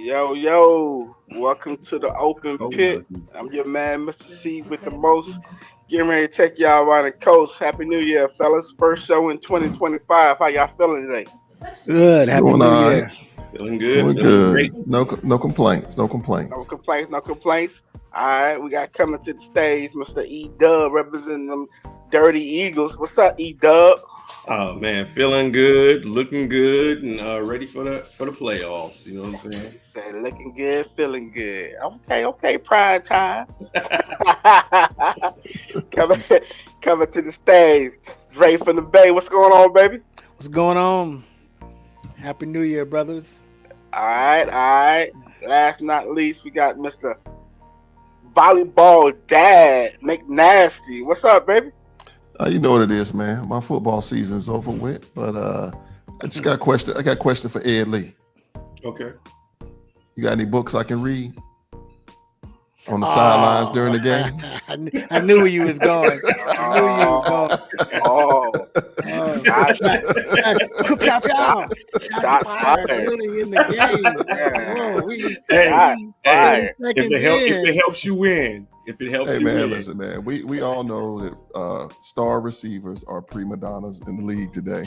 Yo, yo, welcome to the open Oh, pit. I'm your man, Mr. C, with the most. Getting ready to take y'all around the coast. Happy New Year, fellas. First show in 2025. How y'all feeling today? Good. Happy Doing New all right. Year. feeling good, Doing feeling good. great. No complaints. No No complaints. complaints, no complaints. All right, we got coming to the stage, Mr. E Dub, representing them Dirty Eagles. What's up, E Dub? Oh man, feeling good, looking good, and ready for the playoffs. You know what I'm saying? He said, looking good, feeling good. Okay, okay, prime time. coming, coming to the stage, Dre from the Bay. What's going on, baby? What's going on? Happy New Year, brothers. All right, all right. Last but not least, we got Mr. Volleyball Dad McNasty. What's up, baby? You know what it is, man. My football season's over with, but I just got a question. I got a question for Ed Lee. Okay. You got any books I can read on the sidelines Oh, during the game? I knew where you was going. I knew you was Oh, going. oh, Oh, shot, pow, pow, shot, pow. Shots shot fired fired. early in the game. Yeah, Whoa, we Hey, shot 30 hey, fired. seconds if it in. helps you win, if it helps Hey you man, win, listen, man. We all know that star receivers are prima donnas in the league today.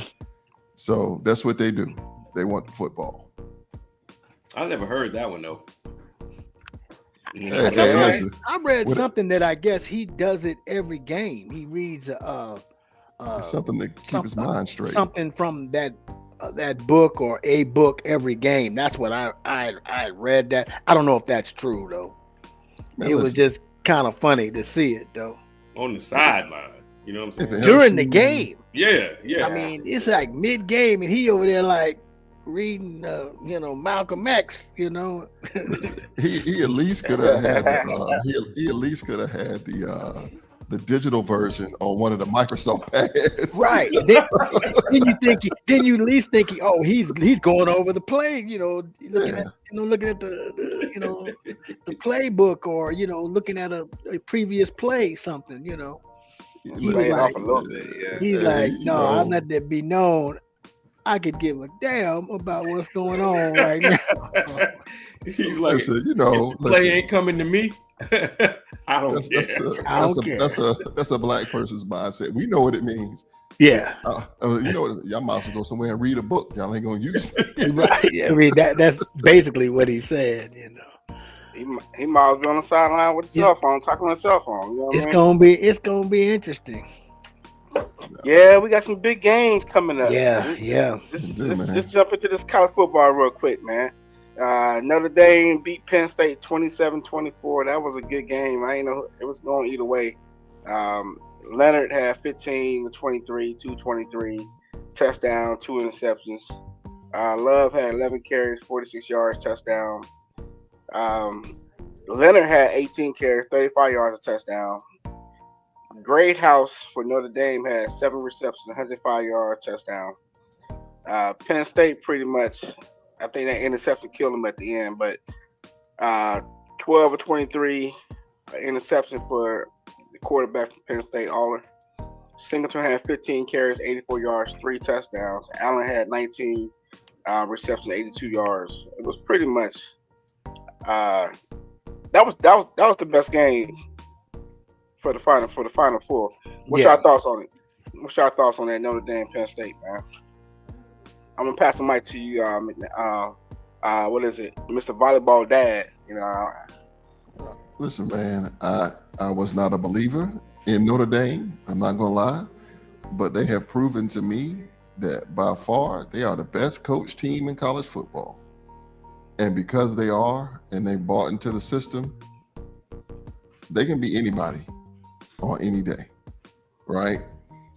So that's what they do. They want the football. I never heard that one though. You Hey, know, hey, Yeah, listen. I read What, something that I guess he does it every game. He reads it's uh something to keep some, his mind straight. something from that book or a book every game. That's what I read that. I don't know if that's true though. Man, It was listen. just kind of funny to see it though on the sideline. You know what I'm If it saying? helps during the you, game. Yeah, I yeah. mean, it's like mid game and he over there like reading, Malcolm X. listen, he at least could have had the he at least could have had the digital version on one of the Microsoft pads. Right. Then you at least think he's going over the play, looking Yeah, at looking at the playbook or looking at a previous play something. He's play it listen. off like a little bit. Yeah. he's Hey, like, you no, I know, let that be known. I could give a damn about what's going on right now. He's like, listen, if the play listen. ain't coming to me, I don't That's that's care. a I that's don't a that's care. a that's a black person's mindset. We know what it means. Yeah. You know what? Y'all might as well go somewhere and read a book. Y'all ain't gonna use me. Right. I mean that's basically what he said. He might as well be on the sideline with the It's cell phone, talking on the cell phone. You know what it's I mean? gonna be interesting. Yeah, we got some big games coming up. Yeah, yeah. You Let's, do, let's, man. let's jump into this college football real quick, man. Notre Dame beat Penn State 27-24. That was a good game. I ain't know it was going either way. Um, Leonard had 15 with 23, 223, touchdown, two interceptions. Love had 11 carries, 46 yards, touchdown. Um, Leonard had 18 carries, 35 yards, a touchdown. Great House for Notre Dame had 7 receptions, 105 yards, touchdown. Penn State pretty much, I think that interception killed them at the end, but 12 or 23 interception for the quarterback from Penn State, Aller. Singleton had 15 carries, 84 yards, 3 touchdowns. Allen had 19 receptions, 82 yards. It was pretty much that was the best game for the final four. What's Yeah. your thoughts on it? What's your thoughts on that Notre Dame Penn State, man? I'm gonna pass the mic to you. What is it, Mr. Volleyball Dad? Listen, man. I was not a believer in Notre Dame. I'm not gonna lie, but they have proven to me that by far they are the best coach team in college football. And because they are, and they bought into the system, they can be anybody on any day, right?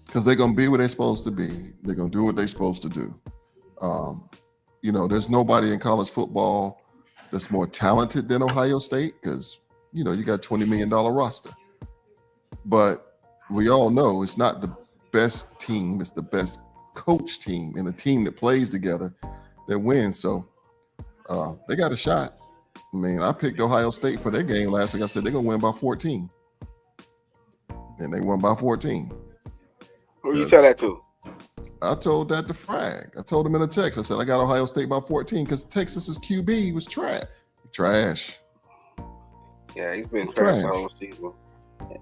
Because they're gonna be where they're supposed to be. They're gonna do what they're supposed to do. Um, there's nobody in college football that's more talented than Ohio State because you got $20 million roster. But we all know it's not the best team, it's the best coach team and a team that plays together that wins. So they got a shot. I mean, I picked Ohio State for their game last week. I said they're gonna win by 14. And they won by 14. Who you tell Because that to? I told that to Frag. I told him in a text. I said I got Ohio State by 14 because Texas's QB was trash. Yeah, he's been trash the Trash. whole season.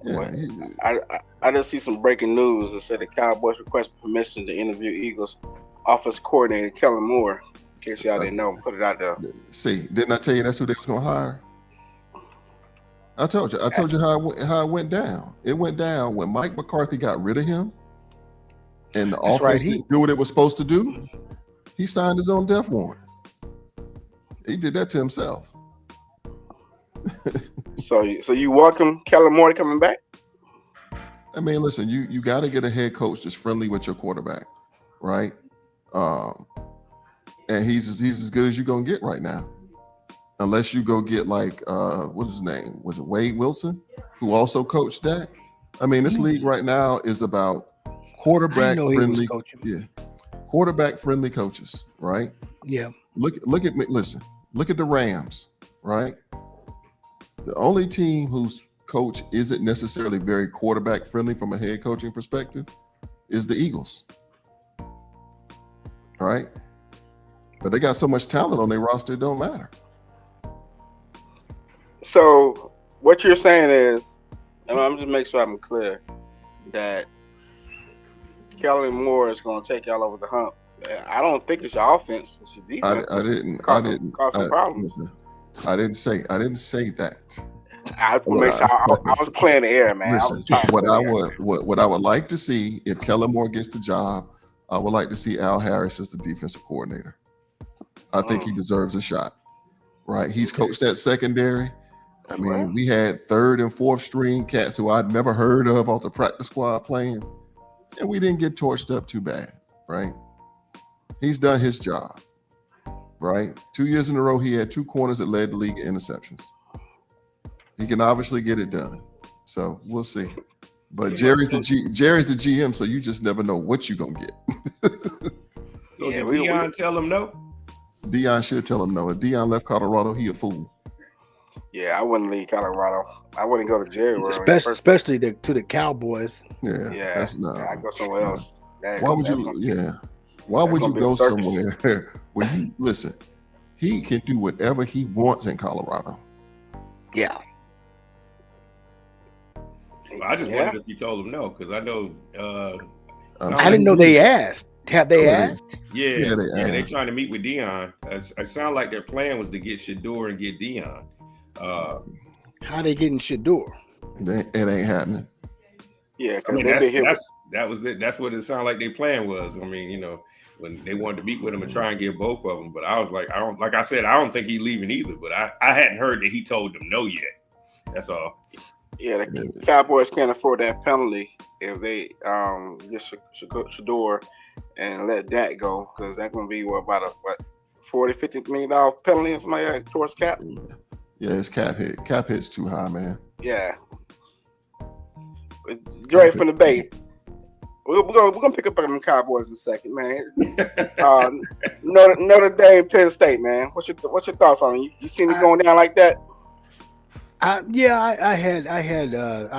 Yeah, I just see some breaking news that said the Cowboys request permission to interview Eagles offense coordinator Kellen Moore. In case y'all didn't know, put it out there. see, didn't I tell you that's who they was gonna hire? I told you how it went down. It went down when Mike McCarthy got rid of him, and the That's right, offense didn't do what it was supposed to do. He signed his own death warrant. He did that to himself. So you welcome Kellen Moore coming back? I mean, listen, you got to get a head coach that's friendly with your quarterback, right? And he's as good as you're gonna get right now, unless you go get like what's his name? Was it Wade Wilson, who also coached Dak? I mean, this league right now is about quarterback friendly. Yeah, quarterback friendly coaches, right? Yeah. Look at me. Listen, look at the Rams, right? The only team whose coach isn't necessarily very quarterback friendly from a head coaching perspective is the Eagles, right? But they got so much talent on their roster, it don't matter. So what you're saying is, and I'm just make sure I'm clear, that Kellen Moore is going to take y'all over the hump. I don't think it's your offense. It's your defense. I didn't cause some problems. Listen, I didn't say that. I was playing the air, man. Listen, what I would like to see if Kellen Moore gets the job, I would like to see Al Harris as the defensive coordinator. I think he deserves a shot. Right? He's coached that secondary. I mean, we had third and fourth string cats who I'd never heard of off the practice squad playing, and we didn't get torched up too bad, right? He's done his job, right? 2 years in a row, he had two corners that led the league in interceptions. He can obviously get it done. So we'll see. But Jerry's the GM, so you just never know what you're gonna get. So did Deion tell him no? Deion should tell him no. If Deion left Colorado, he a fool. Yeah, I wouldn't leave Colorado. I wouldn't go to Jerry. Especially to the Cowboys. Yeah, I'd go somewhere else. Why would you? Yeah. Why would you go somewhere where you listen? He can do whatever he wants in Colorado. Yeah. Well, I just wondered if he told him no, because I know. I didn't know they asked. Have they asked? Yeah, they're trying to meet with Deion. It sounded like their plan was to get Shador and get Deion. How they getting Shador? It ain't happening. Yeah, I mean, that's what it sounded like their plan was. I mean, you know, when they wanted to meet with him and try and get both of them, but I was like, I don't think he's leaving either. But I hadn't heard that he told them no yet. That's all. Yeah, the Cowboys can't afford that penalty if they get Shador and let Dak go, because that's going to be about a $40-50 million penalty or something like that towards cap. Yeah, it's cap hit. Cap hit's too high, man. Yeah. Dre from the Bay. We're gonna pick up on the Cowboys in a second, man. Notre Dame, Penn State, man. What's your thoughts on it? You seen it going down like that? I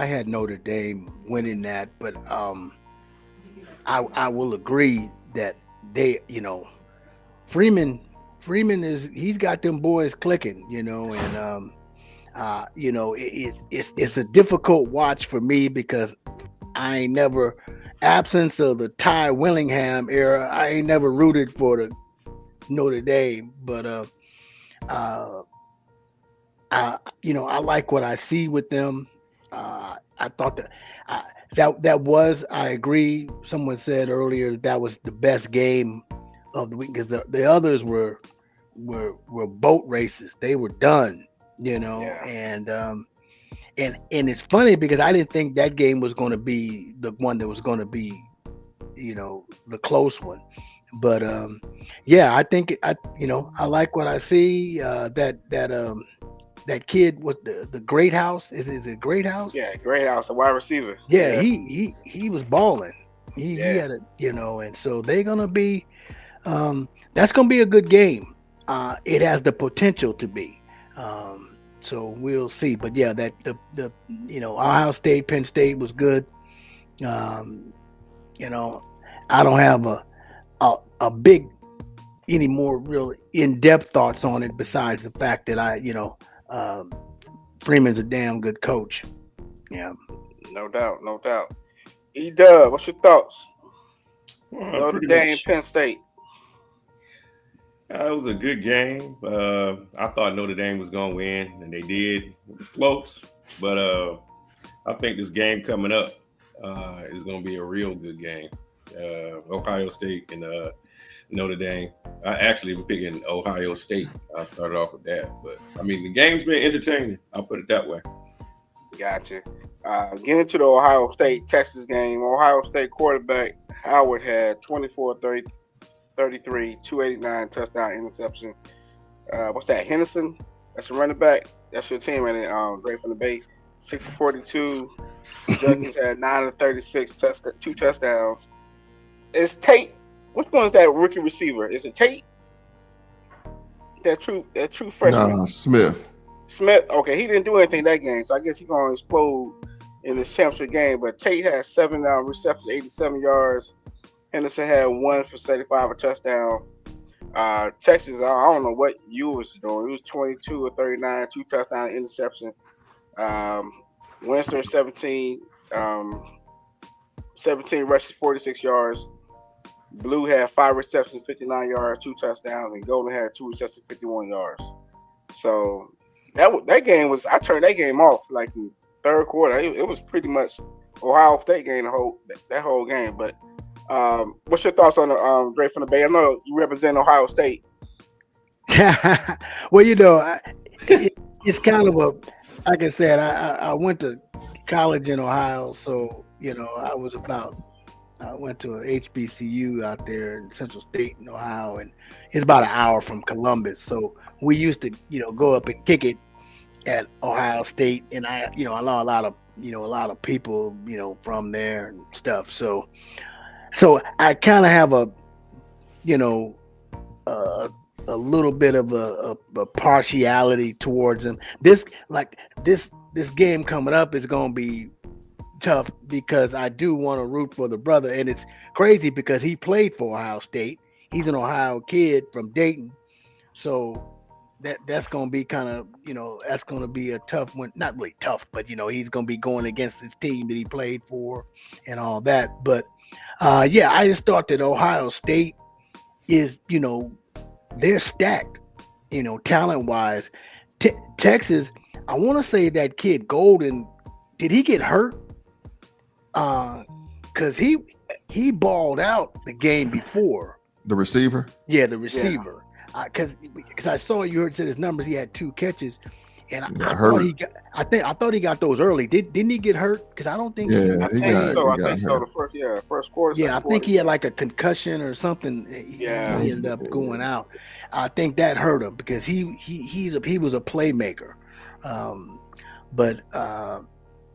had Notre Dame winning that, but I will agree that they, Freeman he's got them boys clicking, and it's a difficult watch for me because I ain't never, absence of the Ty Willingham era, I ain't never rooted for the Notre Dame, but I like what I see with them. I thought that was, I agree. Someone said earlier that was the best game of the week because the others were boat races. They were done, and it's funny because I didn't think that game was going to be the one that was going to be, the close one. But I think I like what I see. That kid was the Great House. Is it Great House? Yeah, Great House, a wide receiver. Yeah, he was balling. He had it, and so they're gonna be. That's gonna be a good game. It has the potential to be. So we'll see. But yeah, that the Ohio State, Penn State was good. I don't have a big any more real in-depth thoughts on it besides the fact that um, Freeman's a damn good coach. Yeah. No doubt, no doubt. E-Dub, what's your thoughts? Notre Pretty Dame, much. Penn State. It was a good game. I thought Notre Dame was going to win, and they did. It was close, but I think this game coming up is going to be a real good game. Ohio State and Notre Dame. I actually am picking Ohio State. I started off with that, but I mean the game's been entertaining. I'll put it that way. Gotcha. Getting to the Ohio State Texas game, Ohio State quarterback Howard had 24 30, 33, 289 touchdown interception. What's that? Henderson? That's a running back. That's your team, and Great from the Bay. 6-42. Judkins had 9 of 36, two touchdowns. Is Tate? Which one is that rookie receiver? Is it Tate? That true freshman. Nah, Smith. Smith. Okay, he didn't do anything that game, so I guess he's gonna explode in this championship game. But Tate had 7 receptions, 87 yards. Henderson had 1 for 75, a touchdown. Texas, I don't know what you was doing. It was 22 or 39, 2 touchdown interception. Winston 17 rushes, 46 yards. Blue had 5 receptions, 59 yards, 2 touchdowns, and Golden had 2 receptions, 51 yards. So that game was, I turned that game off like in third quarter. It was pretty much Ohio State game that whole game. But what's your thoughts on the Drake from the Bay? I know you represent Ohio State. Well, it's kind of a, like I said, I went to college in Ohio, so I went to a HBCU out there in Central State in Ohio, and it's about an hour from Columbus. So we used to, go up and kick it at Ohio State, and I know a lot of people, from there and stuff. So I kind of have a little bit of a partiality towards them. This game coming up is going to be tough because I do want to root for the brother, and it's crazy because he played for Ohio State. He's an Ohio kid from Dayton, so that's going to be kind of that's going to be a tough one. Not really tough, but he's going to be going against his team that he played for and all that. But I just thought that Ohio State is they're stacked, talent wise. Texas, I want to say that kid Golden, did he get hurt? Because he balled out the game before. The receiver? Yeah, the receiver. Because I saw you heard said his numbers. He had 2 catches, and I thought he got those early. Didn't he get hurt? Because I don't think. Yeah, I think so. The first quarter. Yeah, I think he had like a concussion or something. Yeah, he ended up going out. I think that hurt him because he was a playmaker.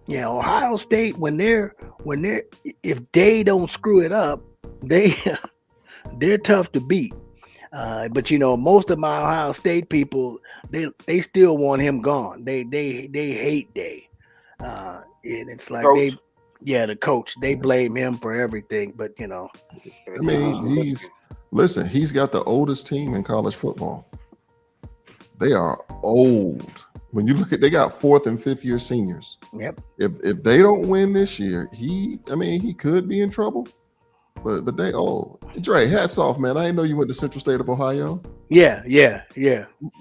Ohio State when they're if they don't screw it up, they're tough to beat. But most of my Ohio State people, they still want him gone. They hate Day, and it's like coach. the coach. They blame him for everything. But I mean, he's got the oldest team in college football. They are old. When you look at, they got 4th and 5th year seniors. Yep. If they don't win this year, he could be in trouble. But they Dre, hats off, man. I didn't know you went to Central State of Ohio. Yeah.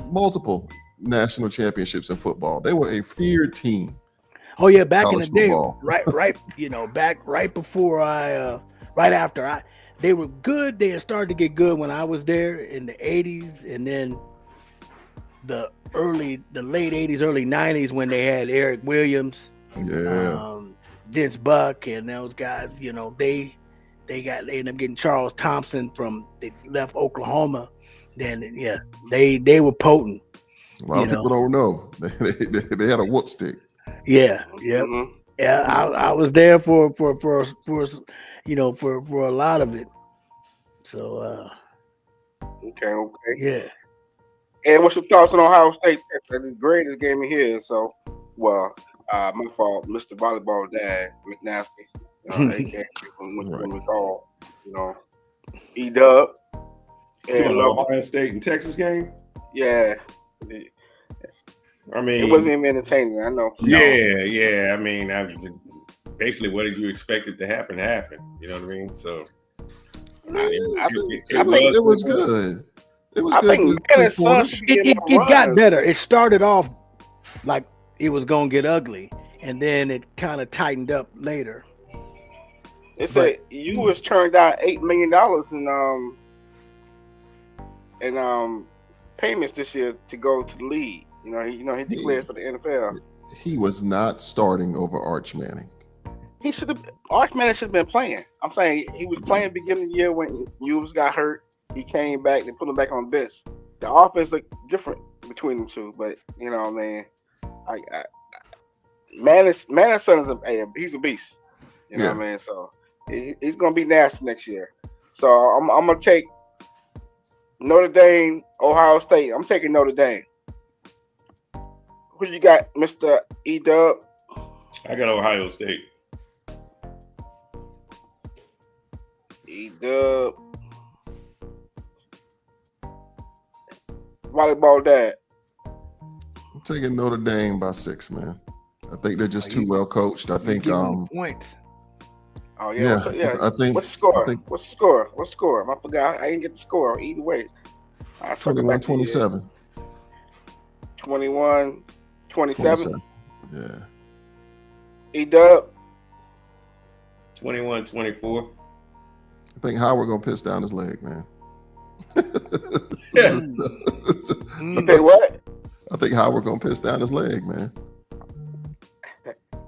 Multiple national championships in football. They were a feared team. Oh yeah, back in the day, football. right before right after they were good. They had started to get good when I was there in the 80s, and then the late 80s, early 90s when they had Eric Williams, Vince Buck, and those guys. They ended up getting Charles Thompson they left Oklahoma. Then they were potent. A lot of people don't know they had a whoop stick. Yeah, Mm-hmm. yeah. I was there for a lot of it. So Okay. yeah. And what's your thoughts on Ohio State? That's the greatest game in here. So, my fault, Mr. Volleyball Dad McNasty. AKA what we call, E-Dub. Doing the Ohio State and Texas game. Yeah. I mean, it wasn't even entertaining. I know. Yeah. I mean, basically, what did you expect it to happen? You know what I mean? So, it was good. It was good. I think Manning's son should be getting it got better. It started off like it was gonna get ugly, and then it kind of tightened up later. They said you was turned down $8 million in payments this year to go to the league. He declared for the NFL. He was not starting over Arch Manning. Arch Manning should have been playing. I'm saying he was playing beginning of the year when Hughes got hurt. He came back. They put him back on the bench. The offense looked different between them two, but Manning's son is he's a beast. You know what I mean? So he's gonna be nasty next year. So I'm gonna take Notre Dame, Ohio State. I'm taking Notre Dame. Who you got, Mr. E-Dub? I got Ohio State. E-Dub. Volleyball dad. I'm taking Notre Dame by 6, man. I think they're just too well coached. I think points. Oh yeah. I think. What's the score? I forgot. I didn't get the score either way. 21-27. 21-27. Yeah. E-Dub. 21-24. I think Howard gonna piss down his leg, man. You say what? I think Howard gonna piss down his leg, man.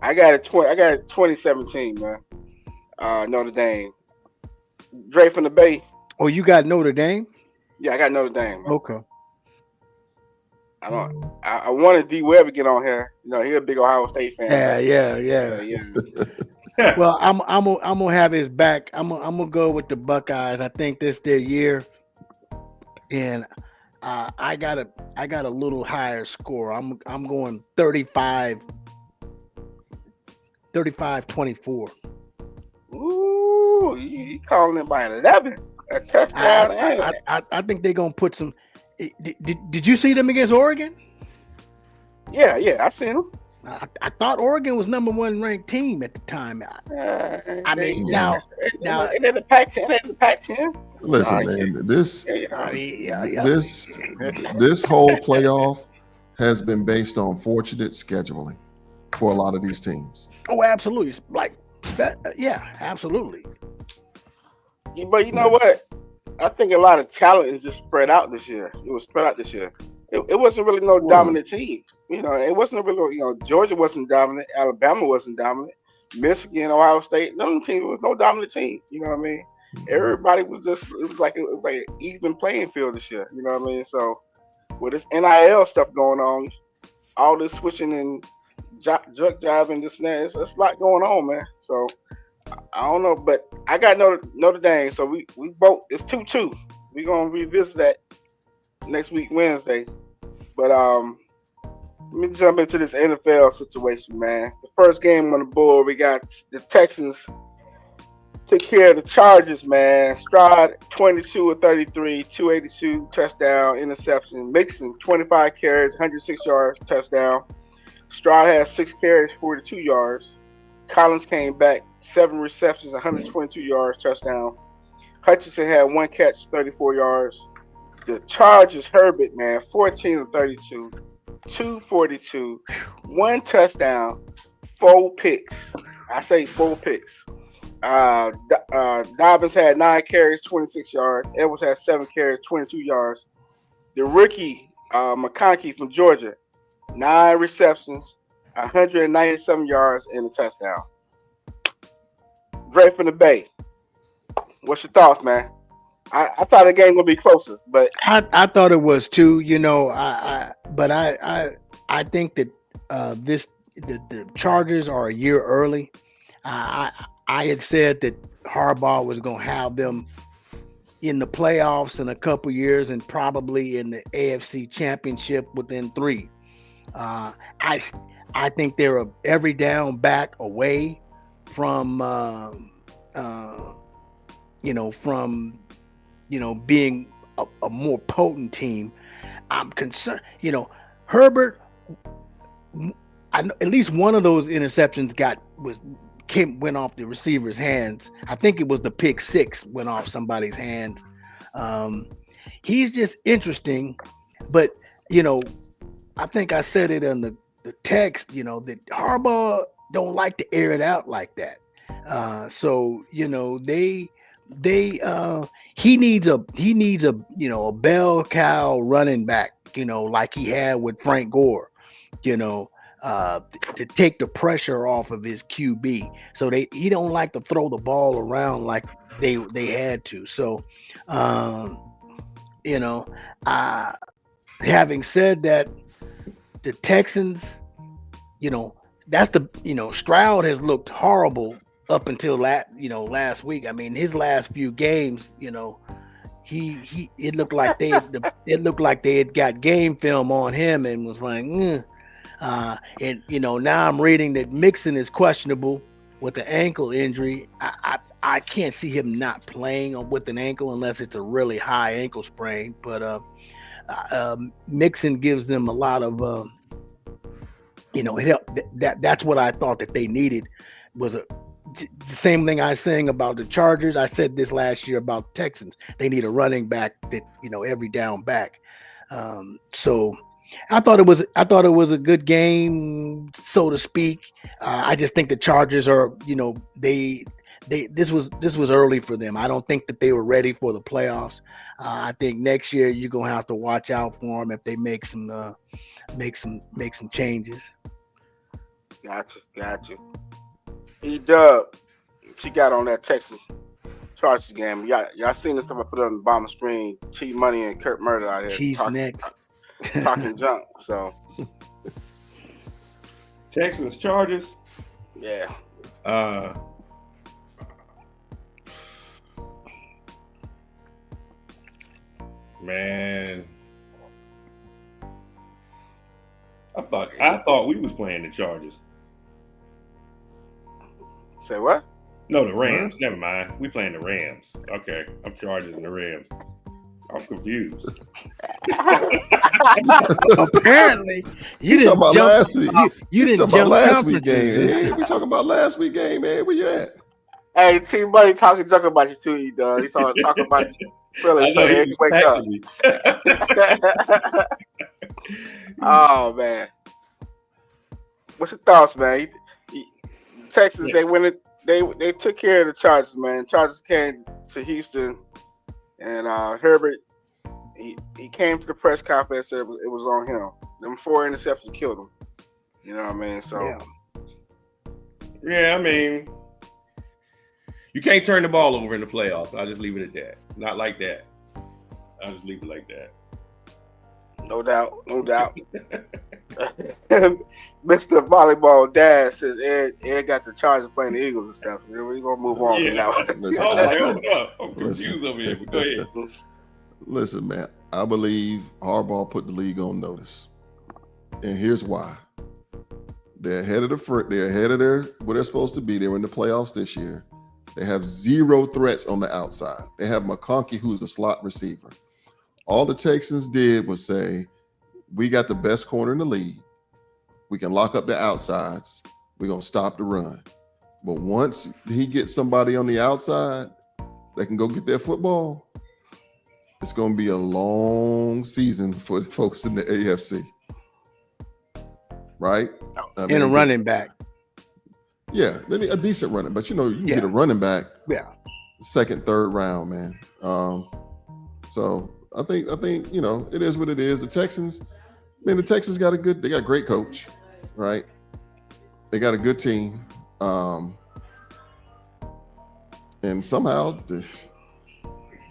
I got it 2017, man. Notre Dame. Dre from the Bay. Oh, you got Notre Dame? Yeah, I got Notre Dame. Man. Okay. I wanted D Webb to get on here. He's a big Ohio State fan. Yeah. Well, I'm gonna have his back. I'm gonna go with the Buckeyes. I think this their year, and I got a little higher score. I'm going 35-24. Ooh, you calling it by 11? A touchdown? I think they're gonna put some. Did you see them against Oregon? Yeah, I seen them. I thought Oregon was number 1 ranked team at the time. Now they're the Pac-10. Listen, man, this whole playoff has been based on fortunate scheduling for a lot of these teams. Oh, absolutely. Absolutely. But you know what? I think a lot of talent is just spread out this year. It was spread out this year. It wasn't really no dominant team. It wasn't really, Georgia wasn't dominant. Alabama wasn't dominant. Michigan, Ohio State, none of the teams was no dominant team. You know what I mean? Everybody was just, it was like an even playing field this year. You know what I mean? So with this NIL stuff going on, all this switching and drug driving, this and that, it's a lot going on, man. So I don't know, but I got Notre Dame. So we both, it's 2-2. We're going to revisit that next week, Wednesday. But let me jump into this NFL situation, man. The first game on the board, we got the Texans took care of the Chargers, man. Stroud, 22 of 33, 282, touchdown, interception. Mixon, 25 carries, 106 yards, touchdown. Stroud had 6 carries, 42 yards. Collins came back, 7 receptions, 122 yards, touchdown. Hutchinson had 1 catch, 34 yards. The Chargers, Herbert, man, 14 of 32, 242, 1 touchdown, 4 picks. I say 4 picks. Dobbins had 9 carries, 26 yards. Edwards had 7 carries, 22 yards. The rookie, McConkey from Georgia, 9 receptions, 197 yards, and a touchdown. Dre from the Bay. What's your thoughts, man? I thought the game would be closer, but I thought it was too. But I think that the Chargers are a year early. I had said that Harbaugh was going to have them in the playoffs in a couple years and probably in the AFC Championship within 3. I think they're every down back away from from being a more potent team. I'm concerned. Herbert, I know at least one of those interceptions went off the receiver's hands. I think it was the pick six went off somebody's hands. He's just interesting, but I think I said it in the text. That Harbaugh don't like to air it out like that. So he needs a a bell cow running back, like he had with Frank Gore, to take the pressure off of his QB. So he don't like to throw the ball around like they had to. So having said that, the Texans, that's Stroud has looked horrible up until last week. I mean, his last few games, it looked like they had got game film on him and was like, and now I'm reading that Mixon is questionable with the ankle injury. I can't see him not playing with an ankle unless it's a really high ankle sprain. But Mixon gives them a lot of it helped. That's what I thought that they needed was the same thing I was saying about the Chargers. I said this last year about Texans. They need a running back that every down back. So I thought it was a good game, so to speak. I just think the Chargers are this was early for them. I don't think that they were ready for the playoffs. I think next year you're gonna have to watch out for them if they make some changes. Gotcha. E-Dub, she got on that Texas Chargers game. Y'all seen the stuff I put on the bottom screen? Chief Money and Kurt Murder out here Chiefs next. talking junk. So Texans Chargers. Yeah. Man, I thought we was playing the Chargers. Say what? No, the Rams. Never mind. We playing the Rams. Okay, I'm Chargers and the Rams. I'm confused. Apparently, you talking about last week. You didn't talking jump about last week conferences. game. Hey, we talking about last week game, man. Where you at? Hey, T Money talking junk about you too, E-Dub. He's talking about you. Really, so he wake up. Oh man, what's your thoughts, man? Texans, they went it. They took care of the Chargers, man. Chargers came to Houston, and Herbert, he came to the press conference. Said it was on him. Them 4 interceptions killed him. You know what I mean? So yeah, I mean, you can't turn the ball over in the playoffs. I'll just leave it at that. Not like that. I'll just leave it like that. No doubt. Mr. Volleyball Dad says Ed got the Chargers playing the Eagles and stuff. We're gonna move on from that. I'm confused over here. But go ahead. Listen, man. I believe Harbaugh put the league on notice, and here's why. They're ahead of where they're supposed to be. They were in the playoffs this year. They have 0 threats on the outside. They have McConkey, who's a slot receiver. All the Texans did was say, we got the best corner in the league. We can lock up the outsides. We're going to stop the run. But once he gets somebody on the outside that can go get their football, it's going to be a long season for the folks in the AFC. Right? And a running back. Yeah, a decent running, but you can get a running back. Yeah, second, third round, man. So I think it is what it is. The Texans got they got a great coach, right? They got a good team, and somehow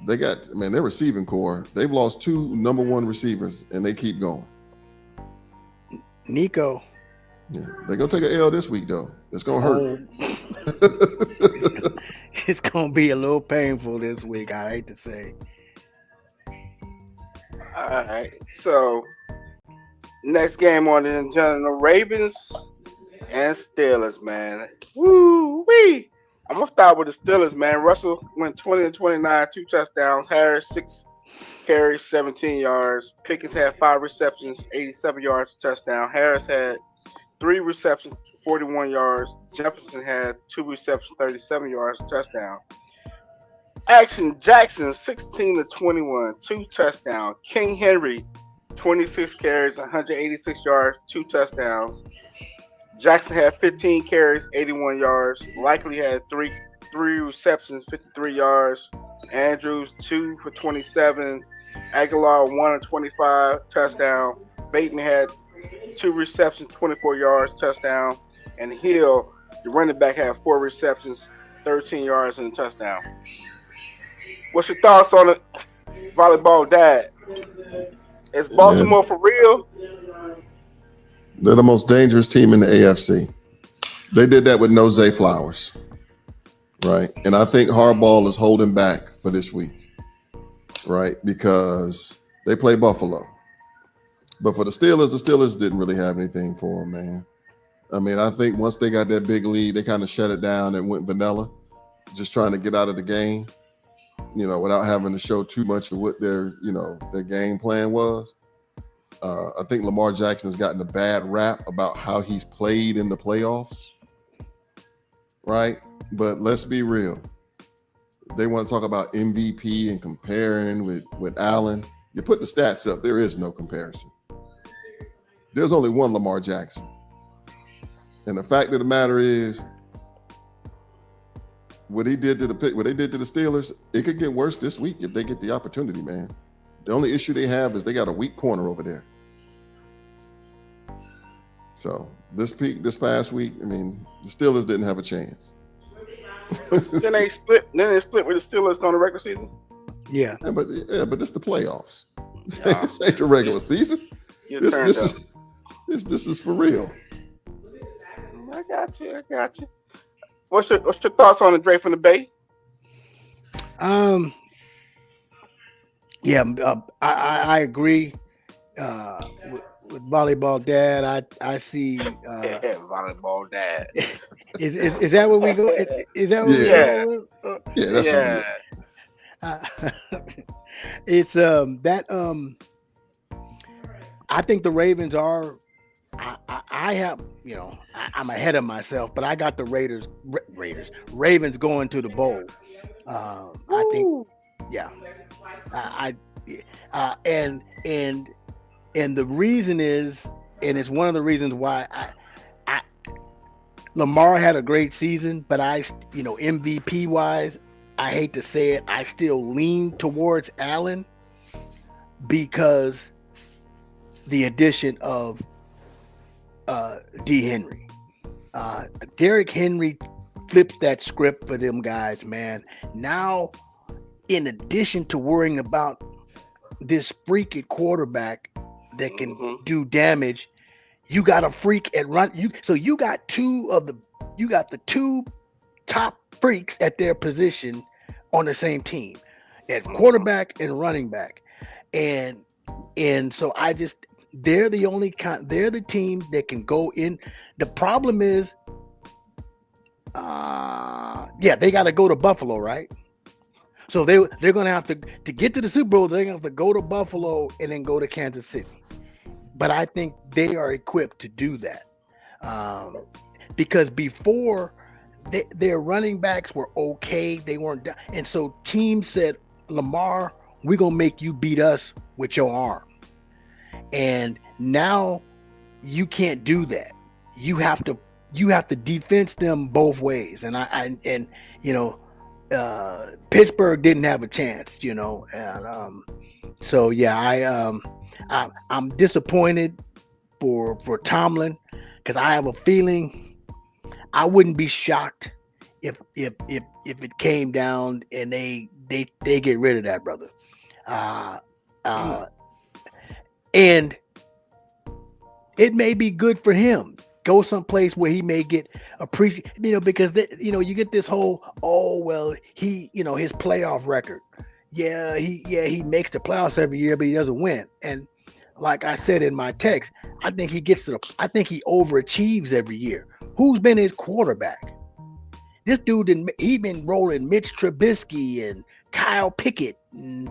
they got their receiving core. They've lost 2 number 1 receivers, and they keep going. Nico. Yeah, they're gonna take an L this week though. It's gonna hurt. It's gonna be a little painful this week, I hate to say. All right. So next game on the Ravens and Steelers, man. Woo wee. I'm gonna start with the Steelers, man. Russell went 20 and 29, 2 touchdowns. Harris 6 carries, 17 yards. Pickens had 5 receptions, 87 yards, touchdown. Harris had 3 receptions, 41 yards. Jefferson had 2 receptions, 37 yards, touchdown. Action Jackson 16 to 21, 2 touchdowns. King Henry 26 carries, 186 yards, 2 touchdowns. Jackson had 15 carries, 81 yards. Likely had three receptions, 53 yards. Andrews 2 for 27. Aguilar 1 of 25, touchdown. Bateman had 2 receptions, 24 yards, touchdown. And Hill, the running back, had 4 receptions, 13 yards, and a touchdown. What's your thoughts on it? Volleyball dad. Is Yeah, man, Baltimore for real? they're the most dangerous team in the AFC. They did that with no Zay Flowers, right? And I think Harbaugh is holding back for this week, right? Because they play Buffalo. But for the Steelers didn't really have anything for them, man. I mean, I think once they got that big lead, they kind of shut it down and went vanilla, just trying to get out of the game, without having to show too much of what their game plan was. I think Lamar Jackson has gotten a bad rap about how he's played in the playoffs, right? But let's be real. They want to talk about MVP and comparing with Allen. You put the stats up, there is no comparison. There's only one Lamar Jackson. And the fact of the matter is, what they did to the Steelers, it could get worse this week if they get the opportunity, man. The only issue they have is they got a weak corner over there. So this past week, I mean, the Steelers didn't have a chance. Then they split. Then they split with the Steelers on the regular season. Yeah. But it's the playoffs. This ain't the regular season. This is for real. I got you. What's your thoughts on the Dre from the Bay? Yeah, I agree with volleyball dad. I see. Volleyball dad. Is that what we go? Is that what Yeah. we go? Yeah, that's Yeah. It's that I think the Ravens are. I have, I'm ahead of myself, but I got the Ravens going to the bowl. I think, yeah. And the reason is, and it's one of the reasons why Lamar had a great season, but MVP wise, I hate to say it, I still lean towards Allen because the addition of D. Henry. Derrick Henry flips that script for them guys, man. Now, in addition to worrying about this freaky quarterback that can do damage, you got a freak at run. You got the two top freaks at their position on the same team, at quarterback and running back, and so they're the team that can go in. The problem is, they got to go to Buffalo, right? So they're going to have to get to the Super Bowl. They're going to have to go to Buffalo and then go to Kansas City. But I think they are equipped to do that because before their running backs were okay. They weren't, and so teams said, Lamar, we're going to make you beat us with your arm. And now you can't do that. You have to defense them both ways. And Pittsburgh didn't have a chance, and so yeah, I'm disappointed for Tomlin because I have a feeling I wouldn't be shocked if it came down and they get rid of that brother. And it may be good for him. Go someplace where he may get appreciated, because you get this whole, he, his playoff record. Yeah, he makes the playoffs every year, but he doesn't win. And like I said in my text, I think he overachieves every year. Who's been his quarterback? This dude he been rolling Mitch Trubisky and Kyle Pickett and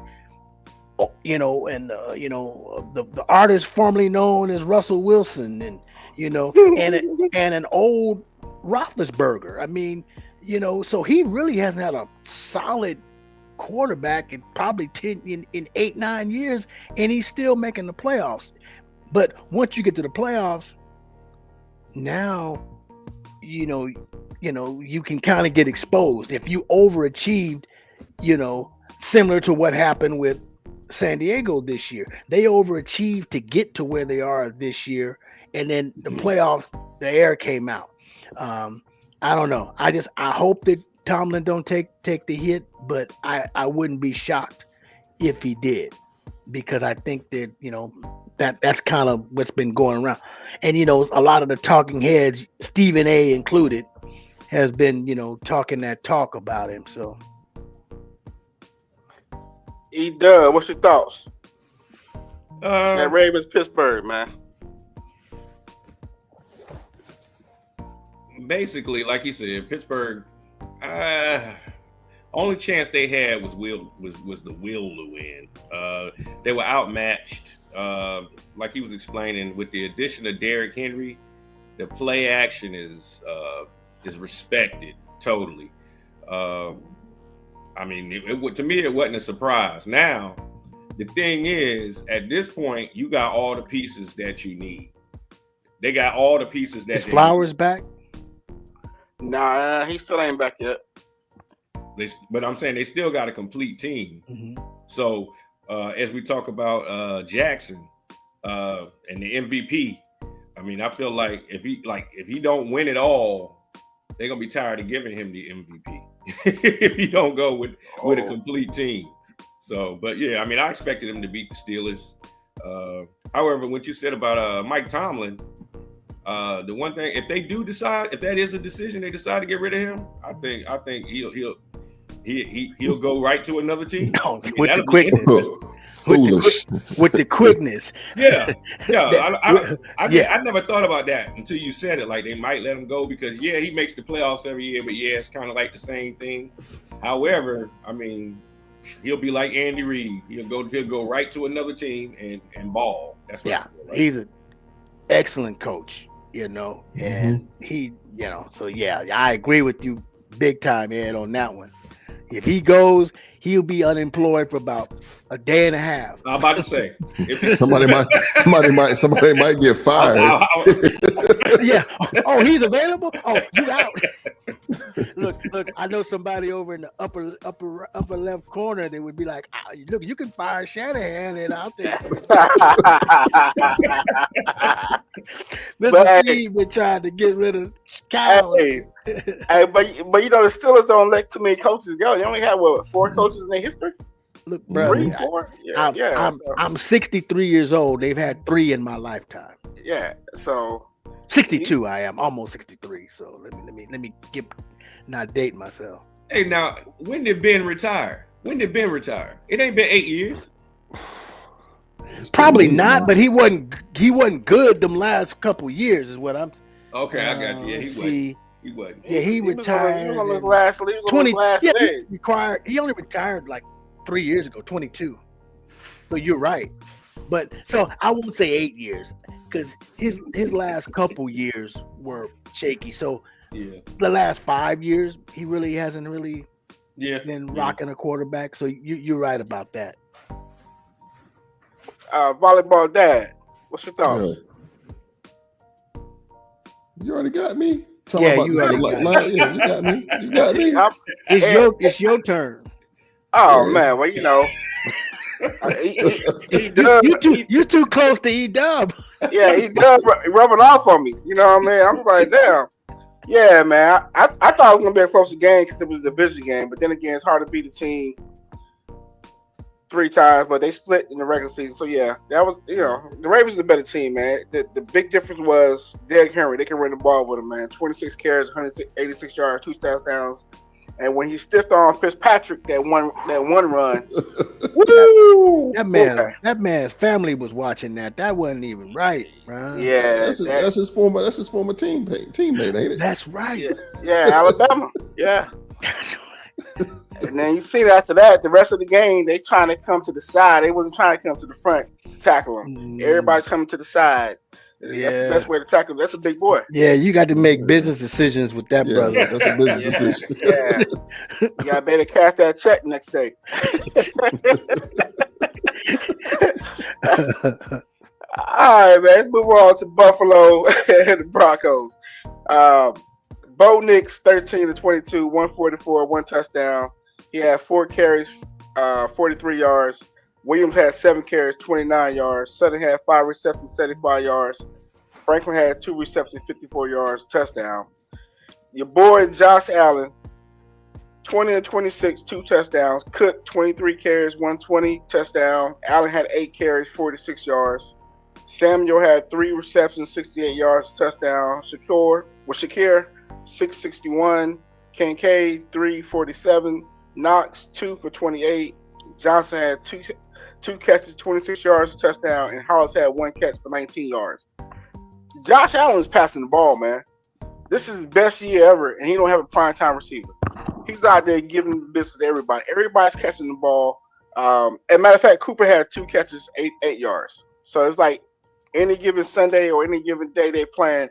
the artist formerly known as Russell Wilson and and an old Roethlisberger. I mean, so he really hasn't had a solid quarterback in probably 10 in 8-9 years, and he's still making the playoffs. But once you get to the playoffs, now you can kind of get exposed if you overachieved, similar to what happened with San Diego this year. They overachieved to get to where they are this year, and then the playoffs, the air came out. I don't know. I hope that Tomlin don't take the hit, but I wouldn't be shocked if he did, because I think that that's kind of what's been going around. And a lot of the talking heads, Stephen A included, has been talking that talk about him. So E-Dub, what's your thoughts? That Ravens Pittsburgh, man. Basically, like you said, Pittsburgh. Only chance they had was the will to win. They were outmatched. Like he was explaining, with the addition of Derrick Henry, the play action is respected totally. I mean, to me, it wasn't a surprise. Now, the thing is, at this point, you got all the pieces that you need. They got all the pieces that. Is Flowers back? Nah, he still ain't back yet. But I'm saying they still got a complete team. Mm-hmm. So as we talk about Jackson and the MVP, I mean, I feel like if he don't win it all, they're gonna be tired of giving him the MVP if he don't go with a complete team. So, but yeah, I mean, I expected him to beat the Steelers. However, what you said about Mike Tomlin, the one thing, if they do decide, if that is a decision, they decide to get rid of him, I think he'll go right to another team. No, with the quickness. Foolish. With the quickness. Yeah. I never thought about that until you said it. Like, they might let him go because he makes the playoffs every year, but it's kind of like the same thing. However, I mean, he'll be like Andy Reid. He'll go right to another team and ball. That's what he's an excellent coach, and he, so I agree with you big time, Ed, on that one. If he goes, he'll be unemployed for about a day and a half. I'm about to say, somebody might get fired. Yeah. Oh, he's available. Oh, you out? Look. I know somebody over in the upper left corner. They would be like, "Look, you can fire Shanahan and out there." Mr. Steve been trying to get rid of Kyle. Hey, but the Steelers don't let too many coaches go. They only have 4 coaches in their history. Look, bro, 3, 4. I'm 63 years old. They've had 3 in my lifetime. Yeah, so 62. I am almost 63. So let me not date myself. Hey, now, when did Ben retire? It ain't been 8 years. Probably not, but he wasn't good them last couple years, is what I'm. Okay, I got you. Yeah, he wasn't. Yeah, he retired. He was on his last day. He only retired like 3 years ago, 22. So you're right. But so I won't say 8 years because his last couple years were shaky. So the last 5 years, he really hasn't been rocking a quarterback. So you're right about that. Volleyball Dad, what's your thoughts? You already got me. You got me. You got me. It's your turn. Oh man, well you're too close to E-Dub. Yeah, he does rubbing off on me. You know what I mean? I'm like, damn. Yeah, man. I thought it was gonna be a closer game because it was a division game, but then again, it's hard to beat a team 3 times, but they split in the regular season. So yeah, that was the Ravens are a better team, man. The big difference was Derrick Henry. They can run the ball with him, man. 26 carries, 186 yards, 2 touchdowns. And when he stiffed on Fitzpatrick that one run, woo! That man's family was watching that. That wasn't even right, bro. Yeah, That's his former teammate, ain't it? That's right. Yeah, Alabama. Yeah. And then you see that after that, the rest of the game, they trying to come to the side. They wasn't trying to come to the front to tackle him. Everybody's coming to the side. That's the best way to tackle him. That's a big boy. Yeah, you got to make business decisions with that brother. That's a business decision. Yeah. You got better cash that check next day. All right, man. Let's move on to Buffalo and the Broncos. Bo Nix, 13 to 22, 144, 1 touchdown. He had 4 carries, 43 yards. Williams had 7 carries, 29 yards. Sutton had 5 receptions, 75 yards. Franklin had 2 receptions, 54 yards, touchdown. Your boy Josh Allen, 20 and 26, 2 touchdowns. Cook, 23 carries, 120, touchdown. Allen had 8 carries, 46 yards. Samuel had 3 receptions, 68 yards, touchdown. Shakir, 661. Kincaid, 347. Knox, 2 for 28. Johnson had two catches, 26 yards, touchdown. And Hollis had 1 catch for 19 yards. Josh Allen's passing the ball, man. This is his best year ever, and he don't have a primetime receiver. He's out there giving the business to everybody. Everybody's catching the ball. As a matter of fact, Cooper had 2 catches, 8 yards. So it's like any given Sunday or any given day they playing,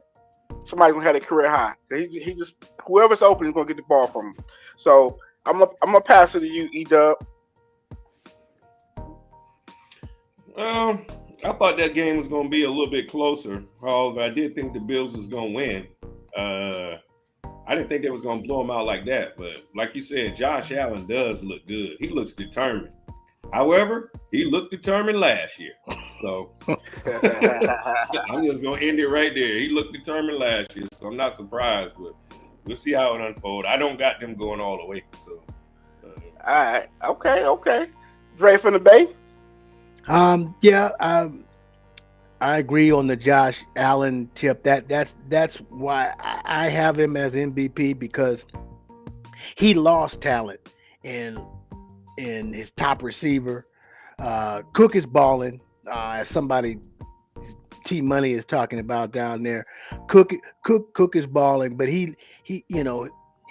somebody's gonna have a career high. He just whoever's open is gonna get the ball from him. So I'm gonna pass it to you, E-Dub. I thought that game was going to be a little bit closer. However, I did think the Bills was going to win. I didn't think they was going to blow them out like that. But like you said, Josh Allen does look good. He looks determined. However, he looked determined last year. So I'm just going to end it right there. He looked determined last year, so I'm not surprised. But we'll see how it unfolds. I don't got them going all the way. So, All right. Okay. Dre from the Bay? I agree on the Josh Allen tip. That's why I have him as MVP, because he lost talent in his top receiver. Cook is balling, as somebody T Money is talking about down there. Cook is balling, but he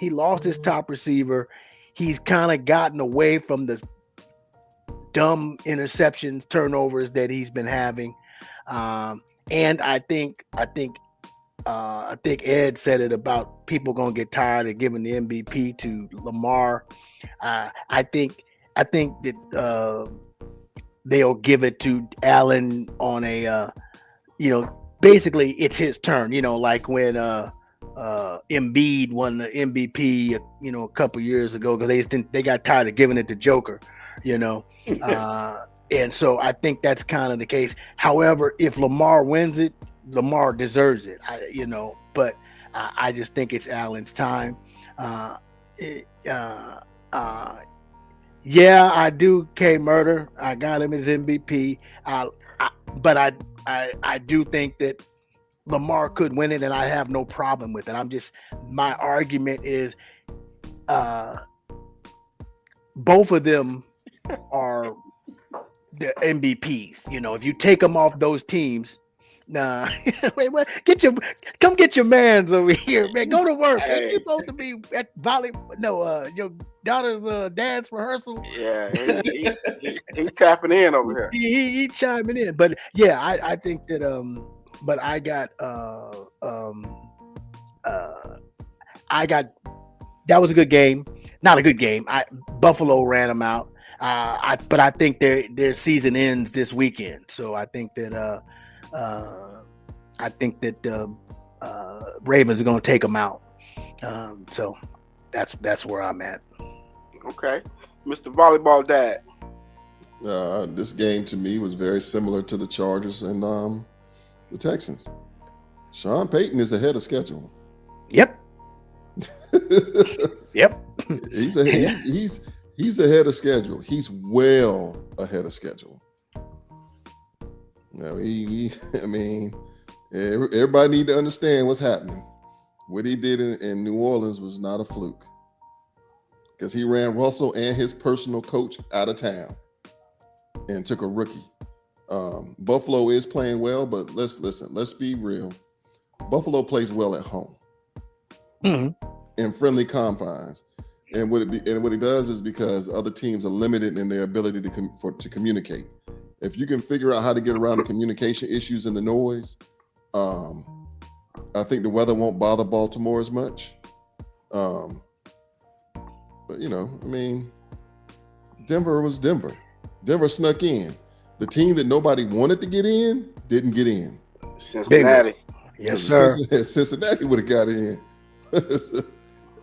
lost his top receiver. He's kind of gotten away from the dumb interceptions, turnovers that he's been having, and I think Ed said it about people gonna get tired of giving the MVP to Lamar. I think that they'll give it to Allen on a basically it's his turn. Like when Embiid won the MVP a couple years ago, because they got tired of giving it to Joker. And so I think that's kind of the case. However, if Lamar wins it, Lamar deserves it. But I just think it's Allen's time. Yeah, I do. K Murder, I got him as MVP. But I do think that Lamar could win it, and I have no problem with it. My argument is, both of them are the MVPs. If you take them off those teams, come get your mans over here, man. Go to work. Hey. You're supposed to be at your daughter's dance rehearsal. Yeah, he's tapping in over here. He's chiming in, but yeah, I think that but I got that was a good game. Not a good game. Buffalo ran them out. But I think their season ends this weekend, so I think that Ravens are going to take them out. So that's where I'm at. Okay, Mr. Volleyball Dad. This game to me was very similar to the Chargers and the Texans. Sean Payton is ahead of schedule. Yep. Yep. He's ahead of schedule. He's well ahead of schedule. Now everybody need to understand what's happening. What he did in New Orleans was not a fluke. because he ran Russell and his personal coach out of town and took a rookie. Buffalo is playing well, but let's be real. Buffalo plays well at home in friendly confines. And what it does is because other teams are limited in their ability to communicate. If you can figure out how to get around the communication issues and the noise, I think the weather won't bother Baltimore as much. But Denver was Denver. Denver snuck in. The team that nobody wanted to get in didn't get in. Cincinnati. Yes, sir. Cincinnati would have got in.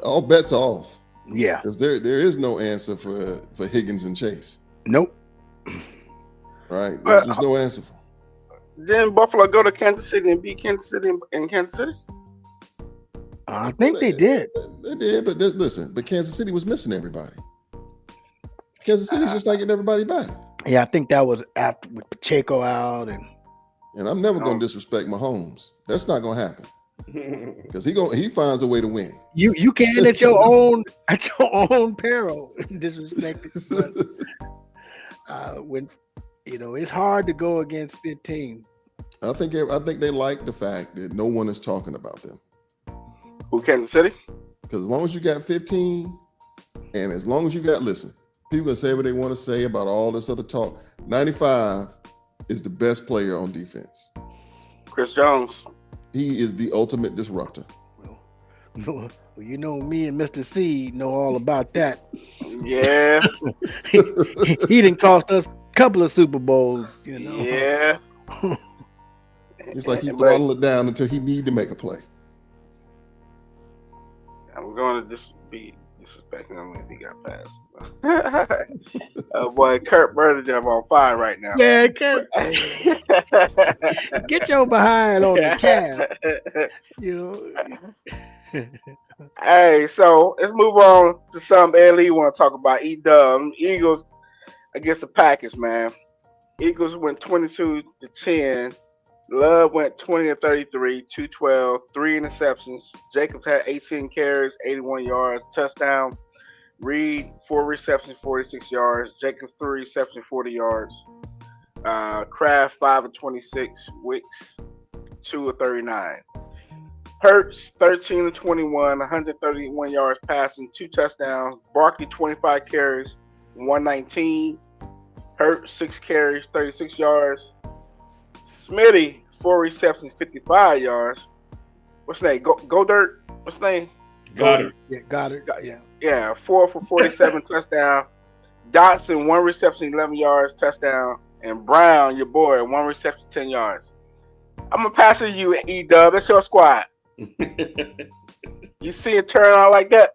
All bets off. Yeah. Because there is no answer for Higgins and Chase. Nope. Right? There's just no answer for. Didn't Buffalo go to Kansas City and beat Kansas City in Kansas City? I think they did. They did, but listen, but Kansas City was missing everybody. Kansas City's just not getting everybody back. Yeah, I think that was after with Pacheco out and I'm never gonna disrespect Mahomes. That's not gonna happen. Because he finds a way to win. You can at your own peril disrespect it. When it's hard to go against 15. I think they like the fact that no one is talking about them. Who, Kansas City? Because as long as you got 15, and as long as you got, listen, people can say what they want to say about all this other talk. 95 is the best player on defense. Chris Jones. He is the ultimate disruptor. Well, me and Mr. C know all about that. Yeah. he didn't cost us a couple of Super Bowls, Yeah. It's like he throttled it down until he needed to make a play. I'm going to just be disrespecting him if he got passed. Boy, Kurt Bernadette on fire right now. Yeah, Kurt. Get your behind on the cab. Hey, so let's move on to something Ed Lee want to talk about. Eagles against the Packers, man. Eagles went 22-10. Love went 20-33, 212, 3 interceptions. Jacobs had 18 carries, 81 yards, touchdown. Reed, 4 receptions, 46 yards. Jacobs, 3 receptions, 40 yards. Kraft, 5 of 26. Wicks, 2 of 39. Hurts, 13 of 21, 131 yards passing, 2 touchdowns. Barkley, 25 carries, 119. Hurts, 6 carries, 36 yards. Smitty, 4 receptions, 55 yards. What's his name? Goddard? What's his name? Goddard. Yeah, Goddard. Yeah. Yeah, 4 for 47, touchdown. Dotson, 1 reception, 11 yards, touchdown. And Brown, your boy, 1 reception, 10 yards. I'm going to pass it to you, E-Dub. That's your squad. You see it turn out like that?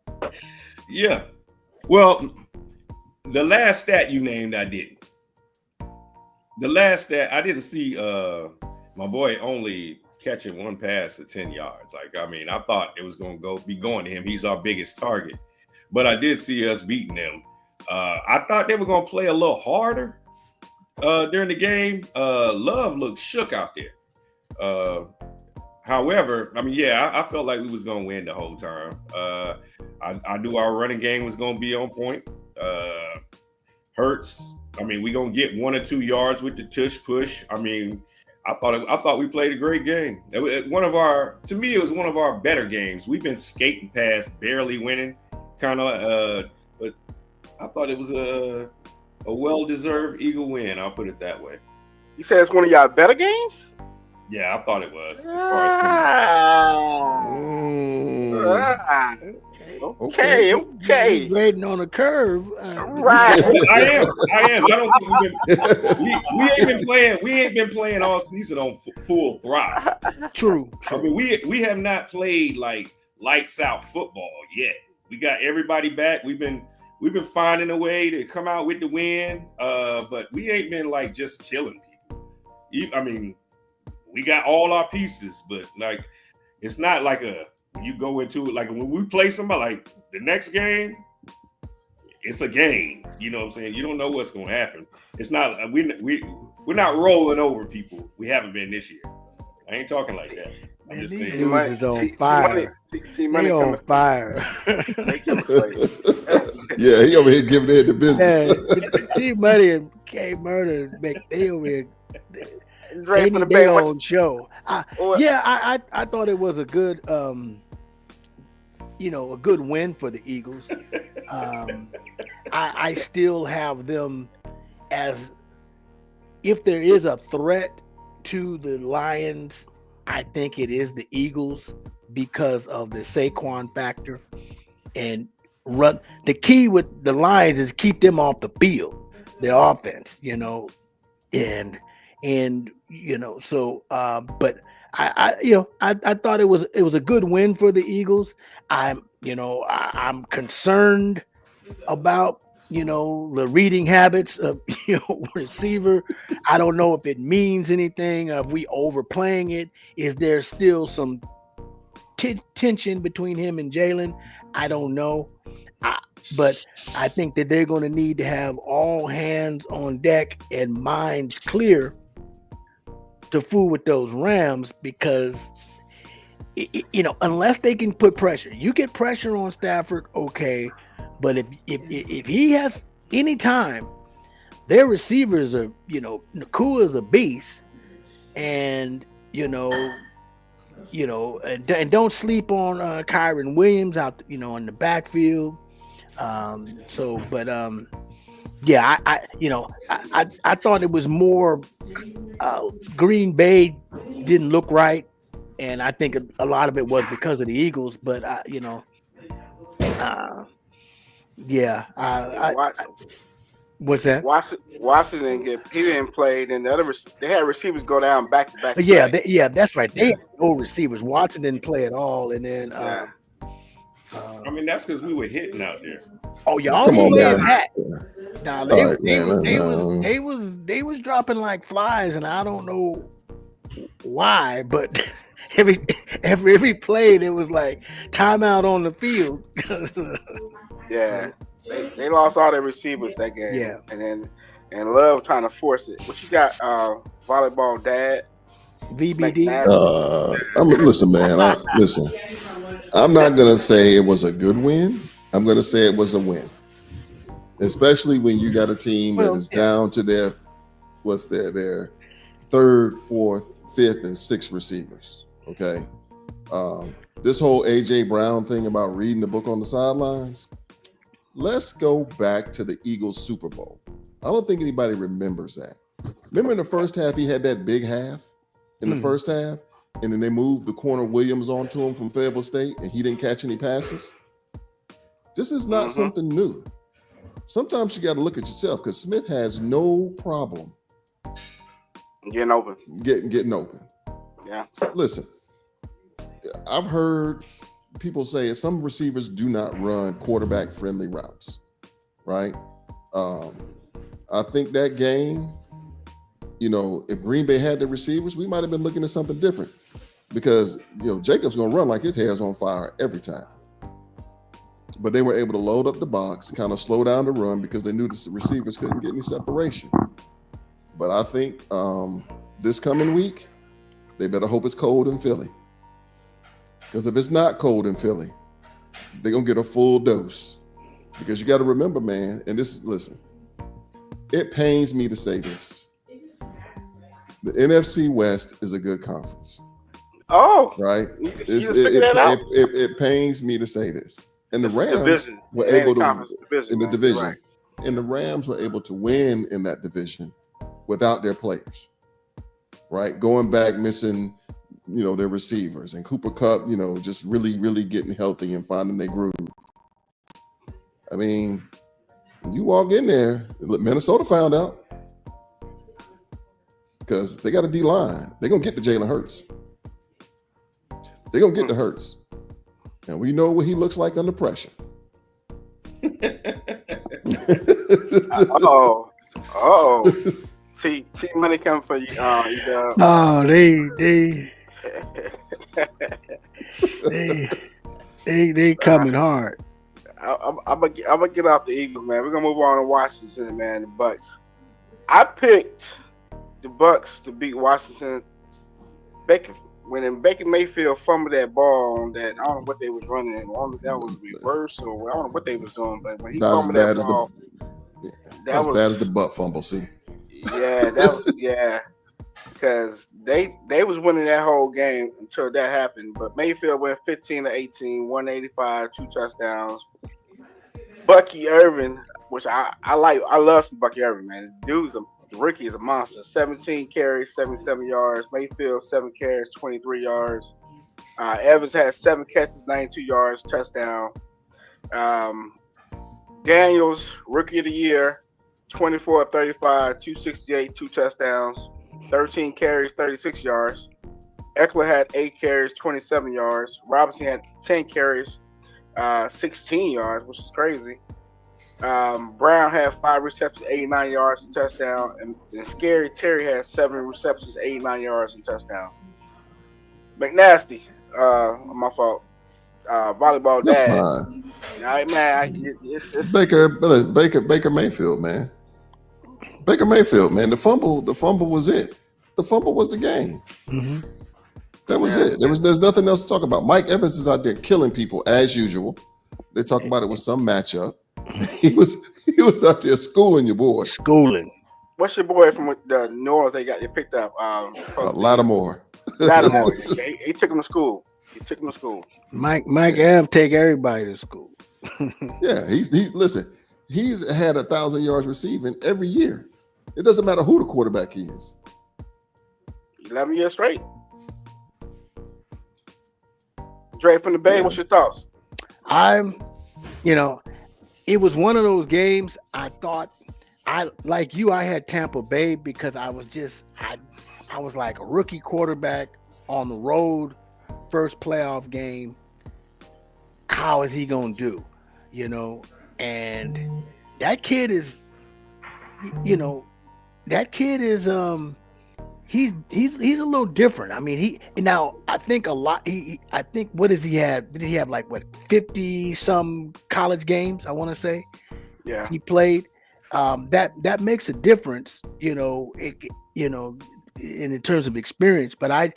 Yeah. Well, the last stat you named, I didn't. The last stat, I didn't see my boy only catching 1 pass for 10 yards. I thought it was going to be going to him. He's our biggest target. But I did see us beating them. I thought they were going to play a little harder during the game. Love looked shook out there. However, I felt like we was going to win the whole time. I knew our running game was going to be on point. Hurts, we're going to get 1 or 2 yards with the tush push. I thought we played a great game. To me, it was one of our better games. We've been skating past, barely winning, but I thought it was a well-deserved Eagle win. I'll put it that way. You said it's one of y'all better games? Yeah, I thought it was. Okay. Grading on a curve. Right. I am. I don't think we ain't been playing all season on full throttle. True. We have not played like lights out football yet. We got everybody back. We've been finding a way to come out with the win. But we ain't been like just killing people. We got all our pieces, but it's not like you go into it, like when we play somebody, like the next game, it's a game. You know what I'm saying? You don't know what's going to happen. It's not, we're not rolling over people. We haven't been this year. I ain't talking like that. I'm just saying. Dudes is on fire. They on fire. Yeah, he over here giving it the business. T Money and K Murder they over here. Dre They from the need Bay. their own show. I thought it was a good a good win for the Eagles. I still have them as, if there is a threat to the Lions, I think it is the Eagles because of the Saquon factor. And run the key with the Lions is keep them off the field, their offense, and so but I thought it was a good win for the Eagles. I'm concerned about the reading habits of receiver. I don't know if it means anything. Are we overplaying it? Is there still some tension between him and Jalen? I don't know. But I think that they're going to need to have all hands on deck and minds clear to fool with those Rams, because unless they can put pressure, you get pressure on Stafford, okay. But if he has any time, their receivers are, Nakua's a beast, and and don't sleep on Kyron Williams out, in the backfield. Yeah, I thought it was more Green Bay didn't look right, and I think a lot of it was because of the Eagles. But what's that? Washington he didn't play, and the other they had receivers go down back to back. Yeah, that's right. They had no receivers. Watson didn't play at all, and then I mean, that's because we were hitting out there. Oh, y'all Come on, playing man. that. Now they was dropping like flies, and I don't know why, but every play it was like timeout on the field. Yeah, they lost all their receivers that game. Yeah, and Love trying to force it. What you got, volleyball dad? VBD. Listen, man. Listen, I'm not gonna say it was a good win. I'm gonna say it was a win, especially when you got a team that is down to their third, fourth, fifth, and sixth receivers. Okay, this whole AJ Brown thing about reading the book on the sidelines. Let's go back to the Eagles Super Bowl. I don't think anybody remembers that. Remember in the first half, he had that big half in the first half, and then they moved the corner Williams onto him from Fayetteville State, and he didn't catch any passes. This is not something new. Sometimes you got to look at yourself, because Smith has no problem getting open. Getting open. Yeah. Listen, I've heard people say some receivers do not run quarterback friendly routes, right? I think that game, if Green Bay had the receivers, we might have been looking at something different, because Jacobs gonna run like his hair's on fire every time. But they were able to load up the box, kind of slow down the run, because they knew the receivers couldn't get any separation. But I think this coming week, they better hope it's cold in Philly. Because if it's not cold in Philly, they're going to get a full dose. Because you got to remember, man, and listen, it pains me to say this. The NFC West is a good conference. Oh. Right? It pains me to say this. And the Rams were able to in the division. Right. And the Rams were able to win in that division without their players. Right? Going back, missing their receivers, and Cooper Kupp, just really, really getting healthy and finding their groove. I mean, when you walk in there, Minnesota found out, because they got a D-line. They're going to get the Jalen Hurts. They're going to get the Hurts. And we know what he looks like under pressure. See money coming for you. They coming hard. I'm gonna get off the Eagles, man. We're gonna move on to Washington, man. The Bucks. I picked the Bucks to beat Washington. Baker when Baker Mayfield fumbled that ball on that, I don't know what they was running. I don't know if that was reverse or I don't know what they was doing, but when he Not as fumbled bad that as ball, not as bad as the butt fumble. See, because they was winning that whole game until that happened. But Mayfield went 15-18, 185, 2 touchdowns. Bucky Irvin, which I like, I love some Bucky Irvin, man. The rookie is a monster. 17 carries, 77 yards. Mayfield 7 carries, 23 yards. Evans had 7 catches, 92 yards, touchdown. Daniels, rookie of the year, 24-35, 268, 2 touchdowns, 13 carries, 36 yards. Eckler had 8 carries, 27 yards. Robinson had 10 carries, 16 yards, which is crazy. Brown had 5 receptions, 89 yards, and touchdown. And Scary Terry had 7 receptions, 89 yards, and touchdown. McNasty, my fault. Volleyball that's dad. fine. All right, man. It's Baker Mayfield, man. Baker Mayfield, man. The fumble was it. The fumble was the game. Mm-hmm. That was it. There's nothing else to talk about. Mike Evans is out there killing people as usual. They talk about it with some matchup. He was out there schooling your boy. Schooling. What's your boy from the New Orleans? They picked up. Lattimore. Lattimore. He took him to school. Mike Ev take everybody to school. Yeah, listen. He's had 1,000 yards receiving every year. It doesn't matter who the quarterback is. 11 years straight. Dre from the Bay, what's your thoughts? It was one of those games I thought I had Tampa Bay because I was like a rookie quarterback on the road, first playoff game. How is he gonna do? And that kid is he's a little different. I mean, I think what does he have? Did he have 50 some college games? I want to say. Yeah. He played. That makes a difference, in terms of experience. But I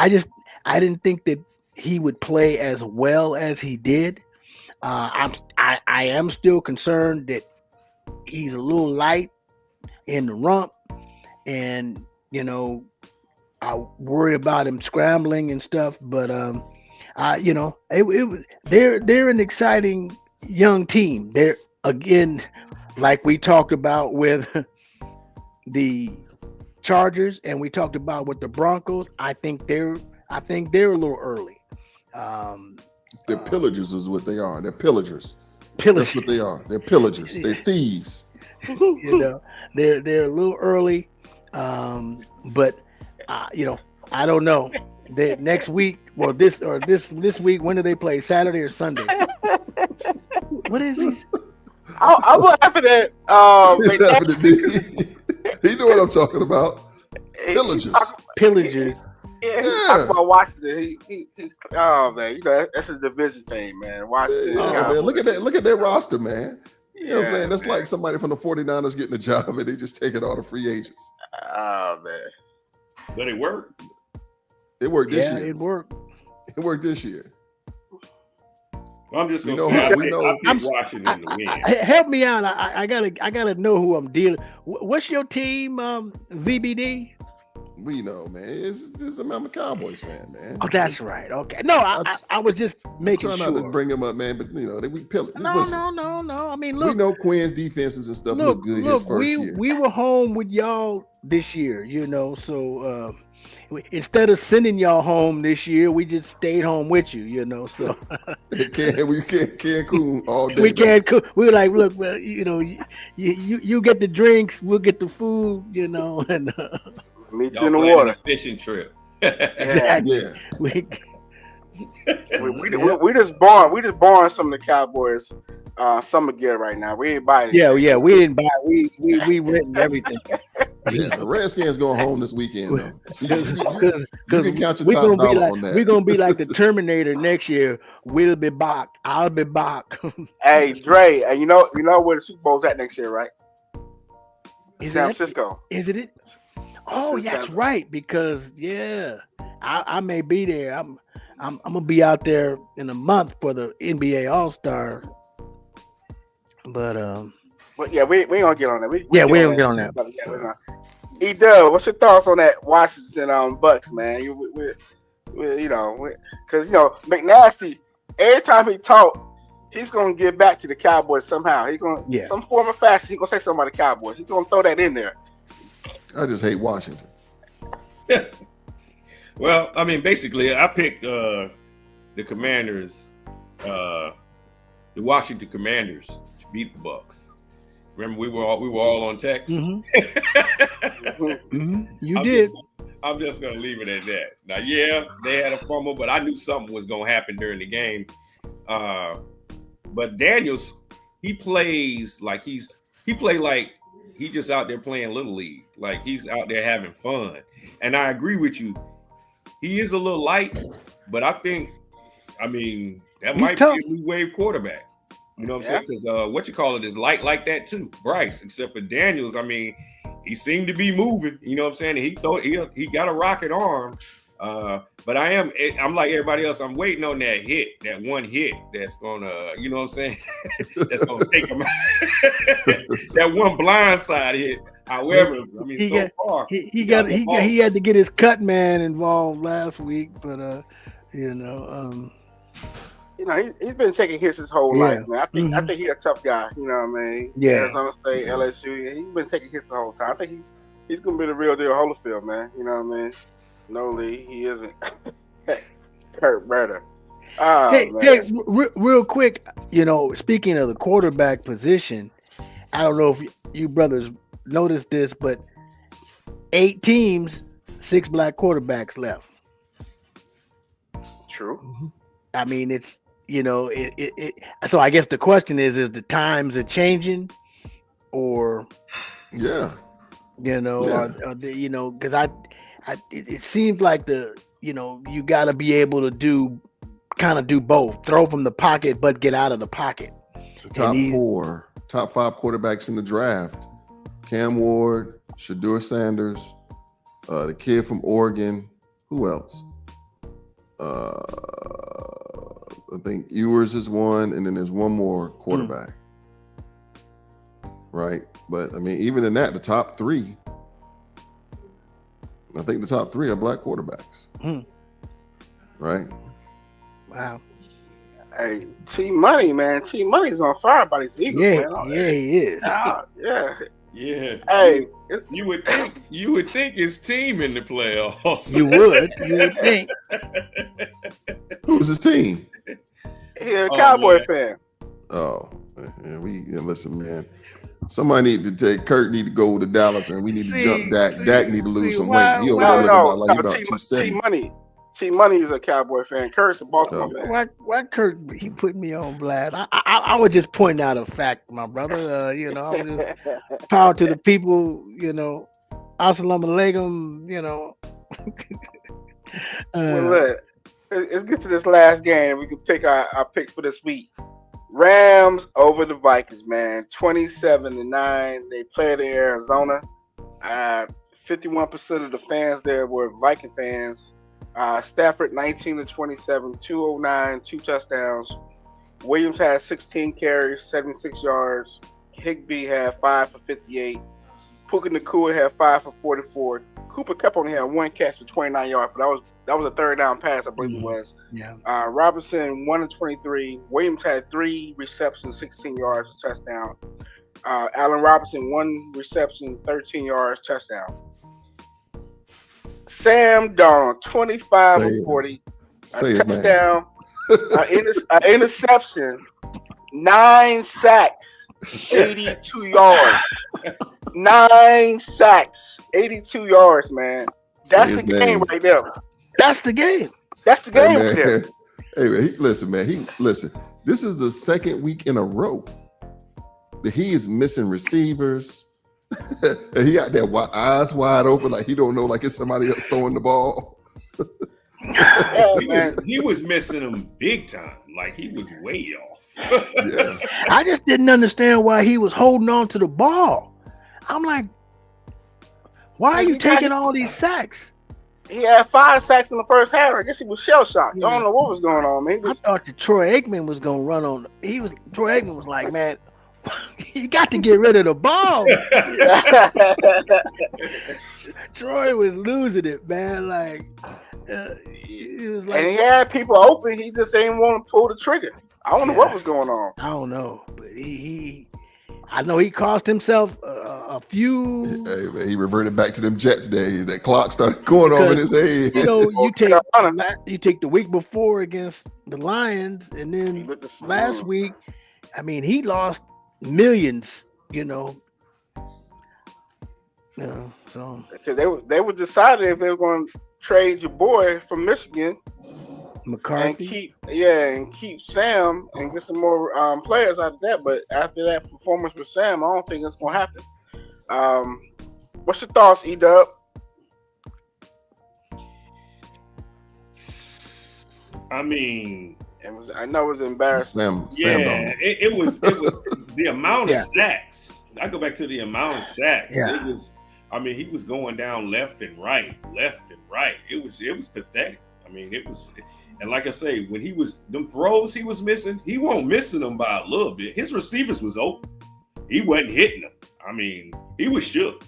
didn't think that he would play as well as he did. I am still concerned that he's a little light in the rump, and I worry about him scrambling and stuff. But they're an exciting young team. They're again, like we talked about with the Chargers, and we talked about with the Broncos. I think they're a little early. They're pillagers is what they are. They're pillagers. That's what they are. They're pillagers. They're thieves. They're a little early. But I don't know. Next week, or this week, when do they play? Saturday or Sunday? What is this? I'm laughing at. He's laughing at me. He know what I'm talking about. Pillagers. Yeah, he's talking about Washington. He oh man, that's a division thing, man. Washington. Yeah, man. Look at their roster, man. You know what I'm saying? That's like somebody from the 49ers getting a job and they just taking all the free agents. Oh man. But it worked. It worked this year. It worked. It worked this year. I'm just gonna say I pick Washington to win. Help me out. I gotta know who I'm dealing. What's your team, VBD? We know, man. It's just I'm a Cowboys fan, man. Oh, that's right. Okay. No, I was just making sure. Trying not to bring them up, man, but we pillage. No. I mean, look. We know Quinn's defenses and stuff look good his first year. We were home with y'all this year, so instead of sending y'all home this year, we just stayed home with you, so. we can't Cancun all day. We can't cook. We were like, look, well, you get the drinks, we'll get the food, and meet you in the water. A fishing trip. Exactly. Yeah. We just borrowing some of the Cowboys summer gear right now. We ain't buying it. Yeah, we didn't buy. We renting everything. Yeah, the Redskins going home this weekend though. Because you can count your top dollar on that. We're gonna be like the Terminator next year. We'll be back. I'll be back. Hey Dre, and you know where the Super Bowl's at next year, right? San Francisco. Is it? Oh, Since that's then. right. Because I may be there. I'm gonna be out there in a month for the NBA All Star. But yeah, we ain't gonna get on that. We yeah, get we on don't that. get on that. Yeah, we're not. E-Dub, what's your thoughts on that Washington Bucks, man? Because McNasty, every time he talk, he's gonna get back to the Cowboys somehow. He's gonna some form of fashion. He's gonna say something about the Cowboys. He's gonna throw that in there. I just hate Washington. Well, I mean, basically, I picked the Commanders, the Washington Commanders, to beat the Bucks. Remember, we were all on text. You did. I'm just gonna leave it at that. Now, yeah, they had a fumble, but I knew something was gonna happen during the game. But Daniels, he plays like he just out there playing little league, like he's out there having fun. And I agree with you. He is a little light, but that might tough. be a new wave quarterback. You know what I'm saying? Because is light like that too, Bryce. Except for Daniels, I mean, he seemed to be moving. You know what I'm saying? He got a rocket arm. But I'm like everybody else. I'm waiting on that one hit that's gonna, you know what I'm saying? That's gonna take him out. That one blindside hit. However, I mean, he had to get his cut man involved last week, but he's been taking hits his whole life, man. I think he's a tough guy. You know what I mean? Yeah. Arizona State, LSU. He's been taking hits the whole time. I think he's gonna be the real deal Holyfield, man. You know what I mean? No, Lee, he isn't. Kurt Burner. Hey, real quick, speaking of the quarterback position, I don't know if you brothers noticed this, but 8 teams, 6 black quarterbacks left. True. I mean, it's so I guess the question is the times are changing, or because it seems like you got to be able to do both, throw from the pocket but get out of the pocket. The top 5 quarterbacks in the draft: Cam Ward, Shedeur Sanders, the kid from Oregon. Who else? I think Ewers is one, and then there's one more quarterback. Right? But I mean, even in that, the top 3, I think the top 3 are black quarterbacks. Right? Wow. Hey, T Money, man. T Money's on fire by these Eagles, man. Yeah, he is. Yeah. Hey, you would think his team in the playoffs. You would think. Who's his team? He's a Cowboy fan. Oh, listen, man. Somebody need to go to Dallas, and we need to jump Dak. Dak need to lose some weight. He over there looking about 270. T Money is a Cowboy fan. Kurt's a Baltimore fan. Why Kurt? He put me on blast. I was just pointing out a fact, my brother. I was just power to the people. Assalamu alaikum. Well, look, let's get to this last game. We can pick our picks for this week. Rams over the Vikings, man. 27-9. They played in Arizona. 51% of the fans there were Viking fans. Stafford 19-27, 209, 2 touchdowns. Williams had 16 carries, 76 yards. Higbee had 5 for 58. Puka Nacua had 5 for 44. Cooper Kupp only had 1 catch for 29 yards, but that was a third down pass, I believe it was. Yeah. Robinson 1-23. Williams had 3 receptions, 16 yards, a touchdown. Allen Robinson 1 reception, 13 yards, touchdown. Sam Darnold 25 of 40, a touchdown, an interception, 9 sacks, 82 yards. 9 sacks, 82 yards, man. That's the game right there. That's the game. That's the game right there. Hey, man, listen. This is the second week in a row that he is missing receivers. And he got that eyes wide open, like he don't know, like it's somebody else throwing the ball. He was missing them big time. Like he was way off. Yeah. I just didn't understand why he was holding on to the ball. I'm like, Why are you taking all these sacks? He had 5 sacks in the first half. I guess he was shell shocked. I don't know what was going on, man. I thought that Troy Aikman was gonna run on. Troy Aikman was like, man, you got to get rid of the ball. Troy was losing it, man. Like, it was like, and he had people open. He just didn't want to pull the trigger. I don't know what was going on. I don't know, but I know he cost himself a few. Hey, man, he reverted back to them Jets days. That clock started going over in his head. You know, you take the week before against the Lions, and then last week, I mean, he lost millions. You know, so because they were deciding if they were going to trade your boy from Michigan, McCarthy, and keep Sam and get some more players out of that. But after that performance with Sam, I don't think it's going to happen. What's your thoughts, E-Dub? I mean, I know it was embarrassing. It was the amount of sacks. I go back to the amount of sacks. Yeah. It was. I mean, he was going down left and right. It was pathetic. I mean, it was. And like I say, when them throws he was missing, he wasn't missing them by a little bit. His receivers was open. He wasn't hitting them. I mean, he was shook.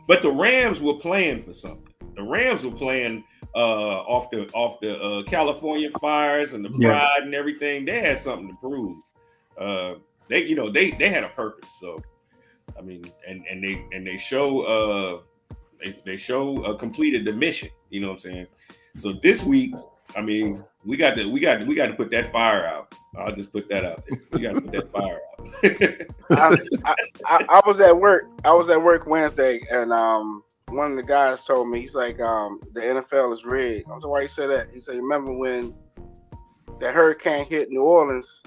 But the Rams were playing for something. The Rams were playing off the California fires and the pride and everything. They had something to prove. They had a purpose. So, I mean, and they show completed the mission. You know what I'm saying? So this week, I mean, we got to put that fire out. I'll just put that out there. We got to put that fire out. I was at work. Wednesday, and one of the guys told me, he's like, the NFL is rigged. I was like, why you say that? He said, remember when the hurricane hit New Orleans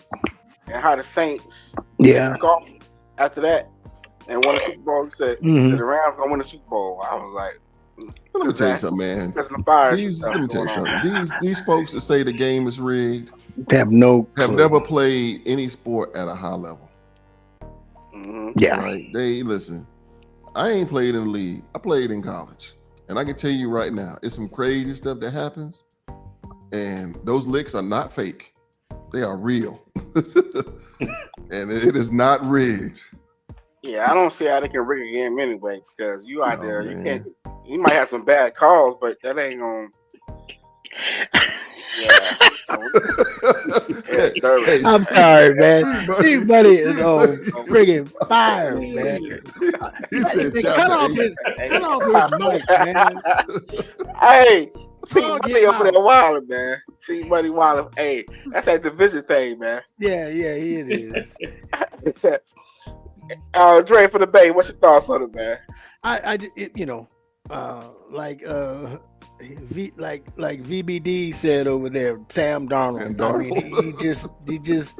and how the Saints took off after that and won the Super Bowl? He said the Rams gonna win the Super Bowl. I was like, let me tell you something, man. Let me tell you something. These folks that say the game is rigged have never played any sport at a high level. Mm-hmm. Yeah. Right? They listen. I ain't played in the league. I played in college, and I can tell you right now, it's some crazy stuff that happens, and those licks are not fake. They are real, and it is not rigged. Yeah, I don't see how they can rig a game anyway, because you out there, man. You can't. You might have some bad calls, but that ain't on. I'm sorry, man. Everybody is on friggin' fire, man. He said, cut off his mic, man. Hey, see Buddy over there wilding, man. See Buddy wilding. Hey, that's that division thing, man. Yeah, it is. Dre for the Bay, what's your thoughts on it, man? Like VBD said over there, Sam Darnold. I mean, he just.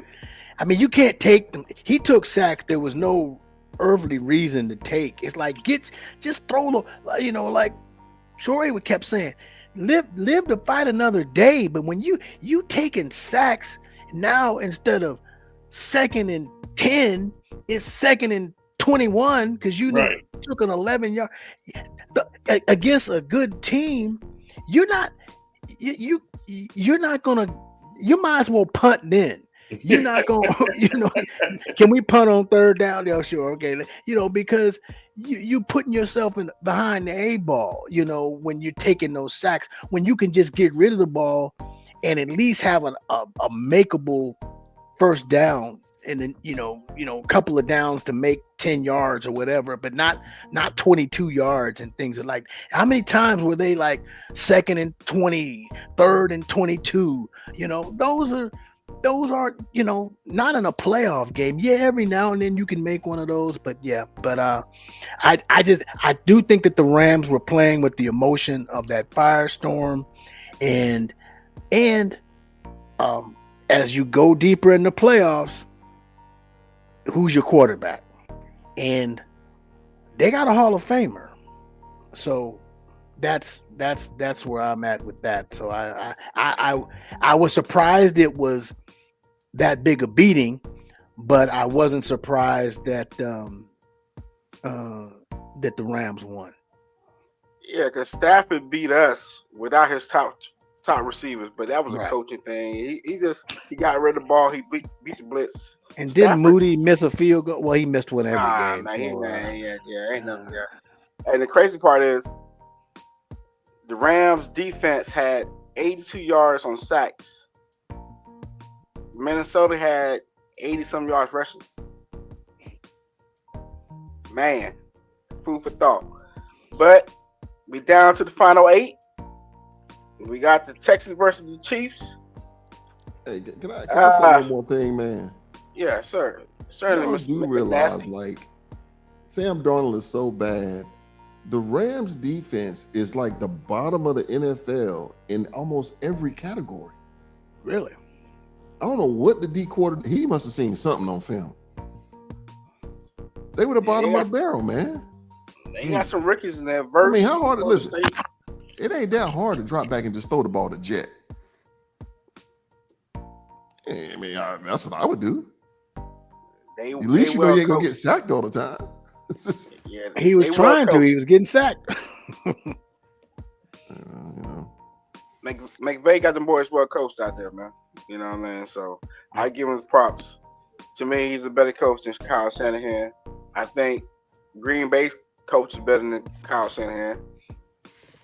I mean, you can't take them. He took sacks. There was no earthly reason to take. It's like just throw the. Like Shorey kept saying, live to fight another day. But when you taking sacks now, instead of 2nd and 10, it's 2nd and 21 because you took an 11-yard. Against a good team, you're not gonna. You might as well punt then. You're not gonna. Can we punt on 3rd down? Yeah, sure, okay. Because you putting yourself behind the A ball. When you're taking those sacks, when you can just get rid of the ball and at least have a makeable 1st down. And then a couple of downs to make 10 yards or whatever, but not 22 yards and things like. How many times were they like 2nd and 20, 3rd and 22? Those are not in a playoff game. Yeah, every now and then you can make one of those, but I do think that the Rams were playing with the emotion of that firestorm, and as you go deeper in the playoffs, who's your quarterback? And they got a Hall of Famer. So that's where I'm at with that. So I was surprised it was that big a beating, but I wasn't surprised that that the Rams won. Yeah, because Stafford beat us without his top receivers, but that was a Right. coaching thing. He got rid of the ball. He beat the blitz. And didn't Stafford, Moody miss a field goal? Well, he missed one every game. man, ain't nothing. Uh, Yeah. And the crazy part is the Rams defense had 82 yards on sacks. Minnesota had 80 some yards rushing. Man, food for thought. But we down to the final 8. We got the Texans versus the Chiefs. Hey, can I say one more thing, man? Yeah, sir. Certainly, Y'all Mr. do realize, Nasty. like, Sam Darnold is so bad. The Rams defense is like the bottom of the NFL in almost every category. really? I don't know what the D quarter. He must have seen something on film. They were the bottom of the barrel, man. They got some rookies in there. I mean, how hard? Florida Listen, State. it ain't that hard to drop back and just throw the ball to Jet. I mean, that's what I would do. At least you know you ain't gonna get sacked all the time. Yeah, He was trying to. He was getting sacked. You know. McVay got them boys well coached out there, man. You know what I mean? So I give him props. To me, he's a better coach than Kyle Shanahan. I think Green Bay's coach is better than Kyle Shanahan.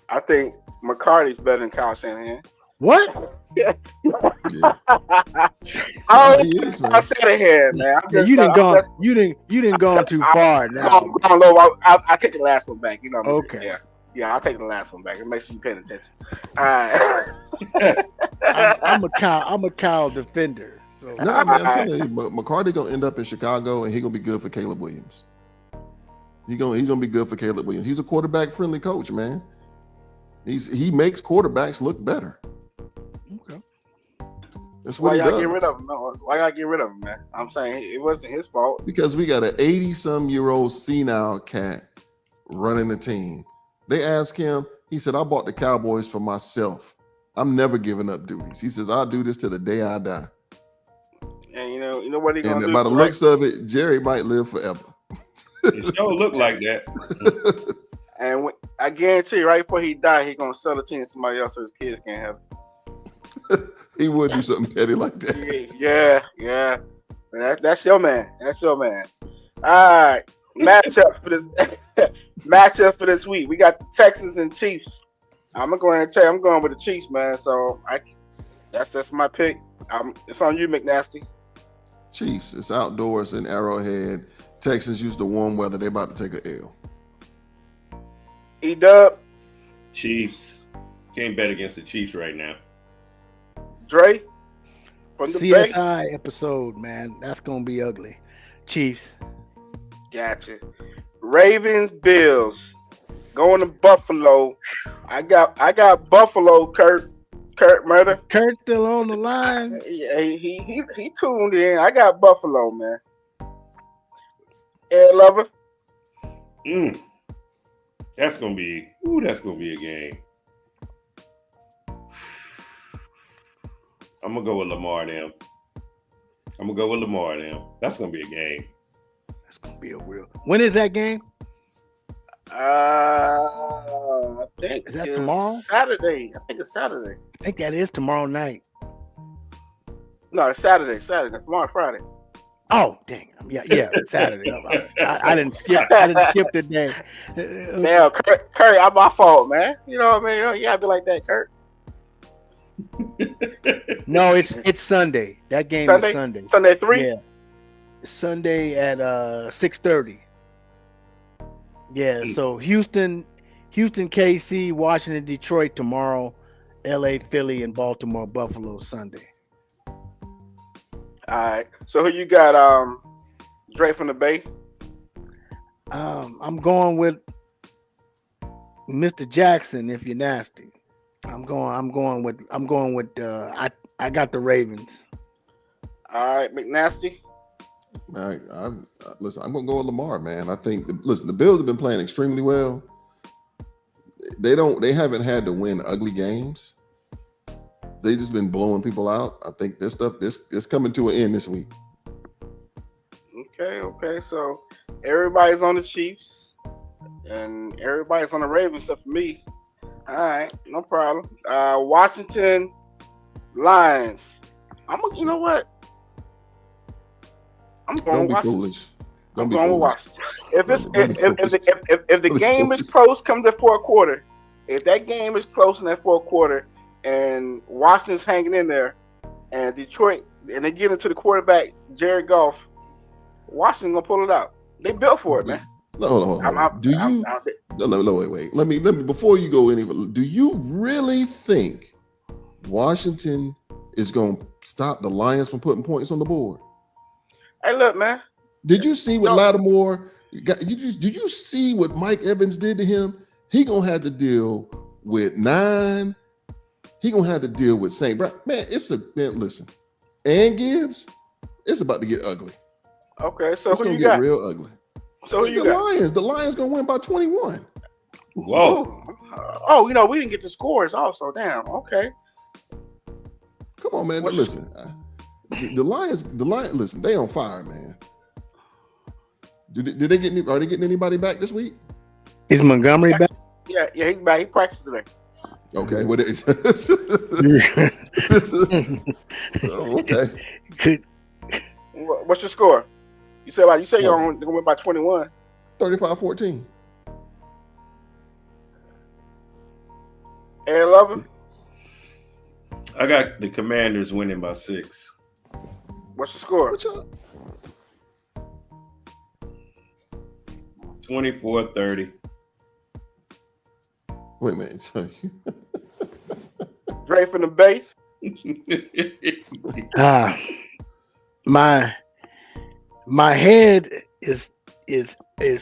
I think McCarthy's better than Kyle Shanahan. What? Yeah. Yeah. Oh, He is, man. Kyle Shanahan, man. You didn't go too far now. I don't know. I take the last one back. You know. Okay. Yeah. I'll take the last one back and make sure you pay attention. All right. I'm a Kyle defender. So Nah, man, I'm telling you, McCarthy gonna end up in Chicago, and he gonna be good for Caleb Williams. He's gonna be good for Caleb Williams. He's a quarterback friendly coach, man. He makes quarterbacks look better. okay. That's what Why he y'all does. get rid of him? No, why y'all get rid of him, man? I'm saying it wasn't his fault. Because we got an 80-some-year-old senile cat running the team. They asked him, he said, I bought the Cowboys for myself. I'm never giving up duties. He says, I'll do this till the day I die. And you know what he's gonna And do? by the looks of it, Jerry might live forever. It sure look like that. And I guarantee you, right before he died, he's gonna sell the team to somebody else so his kids can't have it. He would do something petty like that. Yeah. That's your man. All right, matchup for this week. We got the Texans and Chiefs. I'm gonna go ahead and tell you, I'm going with the Chiefs, man. So that's my pick. It's on you, McNasty. Chiefs, it's outdoors in Arrowhead. Texans used the warm weather. They about to take a L. E-Dub, Chiefs. Can't bet against the Chiefs right now. Dre, from the Bay. CSI episode, man. That's gonna be ugly. Chiefs. Gotcha. Ravens, Bills. Going to Buffalo. I got Buffalo, Kurt Murder. Kurt still on the line. Yeah, he tuned in. I got Buffalo, man. Ed Lover. That's gonna be a game. I'm gonna go with Lamar now. That's gonna be a game. That's gonna be a real. When is that game? I think Is that tomorrow? Saturday. I think it's Saturday. I think that is tomorrow night. No, it's Saturday. Tomorrow, Friday. Oh, dang. Yeah, Saturday. I didn't skip the day. Damn, Curry, I'm my fault, man. You know what I mean? You gotta be like that, Kurt. No, it's Sunday. That game Sunday? is Sunday. Sunday at 3? Yeah. Sunday at 6:30. Yeah, so Houston, KC, Washington, Detroit tomorrow, LA, Philly, and Baltimore, Buffalo Sunday. All right. So who you got? Dre from the Bay. I'm going with Mr. Jackson. If you're nasty, I'm going with. I got the Ravens. All right, McNasty. All right, listen, I'm gonna go with Lamar, man. I think the Bills have been playing extremely well. They haven't had to win ugly games. They just been blowing people out. I think this coming to an end this week. Okay. So everybody's on the Chiefs. and everybody's on the Ravens except for me. All right, no problem. Washington Lions. You know what? I'm going Don't with be Washington. foolish. I'm Don't be going with foolish. Washington. If it's Don't be foolish. if the Don't be game is foolish. close, come to fourth quarter. If that game is close in that fourth quarter, and Washington's hanging in there, and Detroit, and they get into the quarterback Jared Goff, Washington gonna pull it out. They built for it, man. No, hold on. Do you? No, wait. Let me. Before you go any, do you really think Washington is going to stop the Lions from putting points on the board? Hey, look, man. Did you see what Lattimore got? Did you see what Mike Evans did to him? He gonna have to deal with 9. He gonna have to deal with St. Brown. Man, listen, and Gibbs, it's about to get ugly. Okay, so it's who gonna you get got? real ugly. So who you got? Lions. The Lions gonna win by 21. Whoa. Oh, we didn't get the scores also. Damn. Okay. Come on, man. Listen. The Lions, listen, they on fire, man. Are they getting anybody back this week? Is Montgomery back? Yeah, he's back. He practiced today. Okay, what is okay. What's your score? You say you're going to win by 21. 35-14. And 11? I got the Commanders winning by 6. What's the score? 24-30. Wait a minute. Sorry. Dre from the base? My head is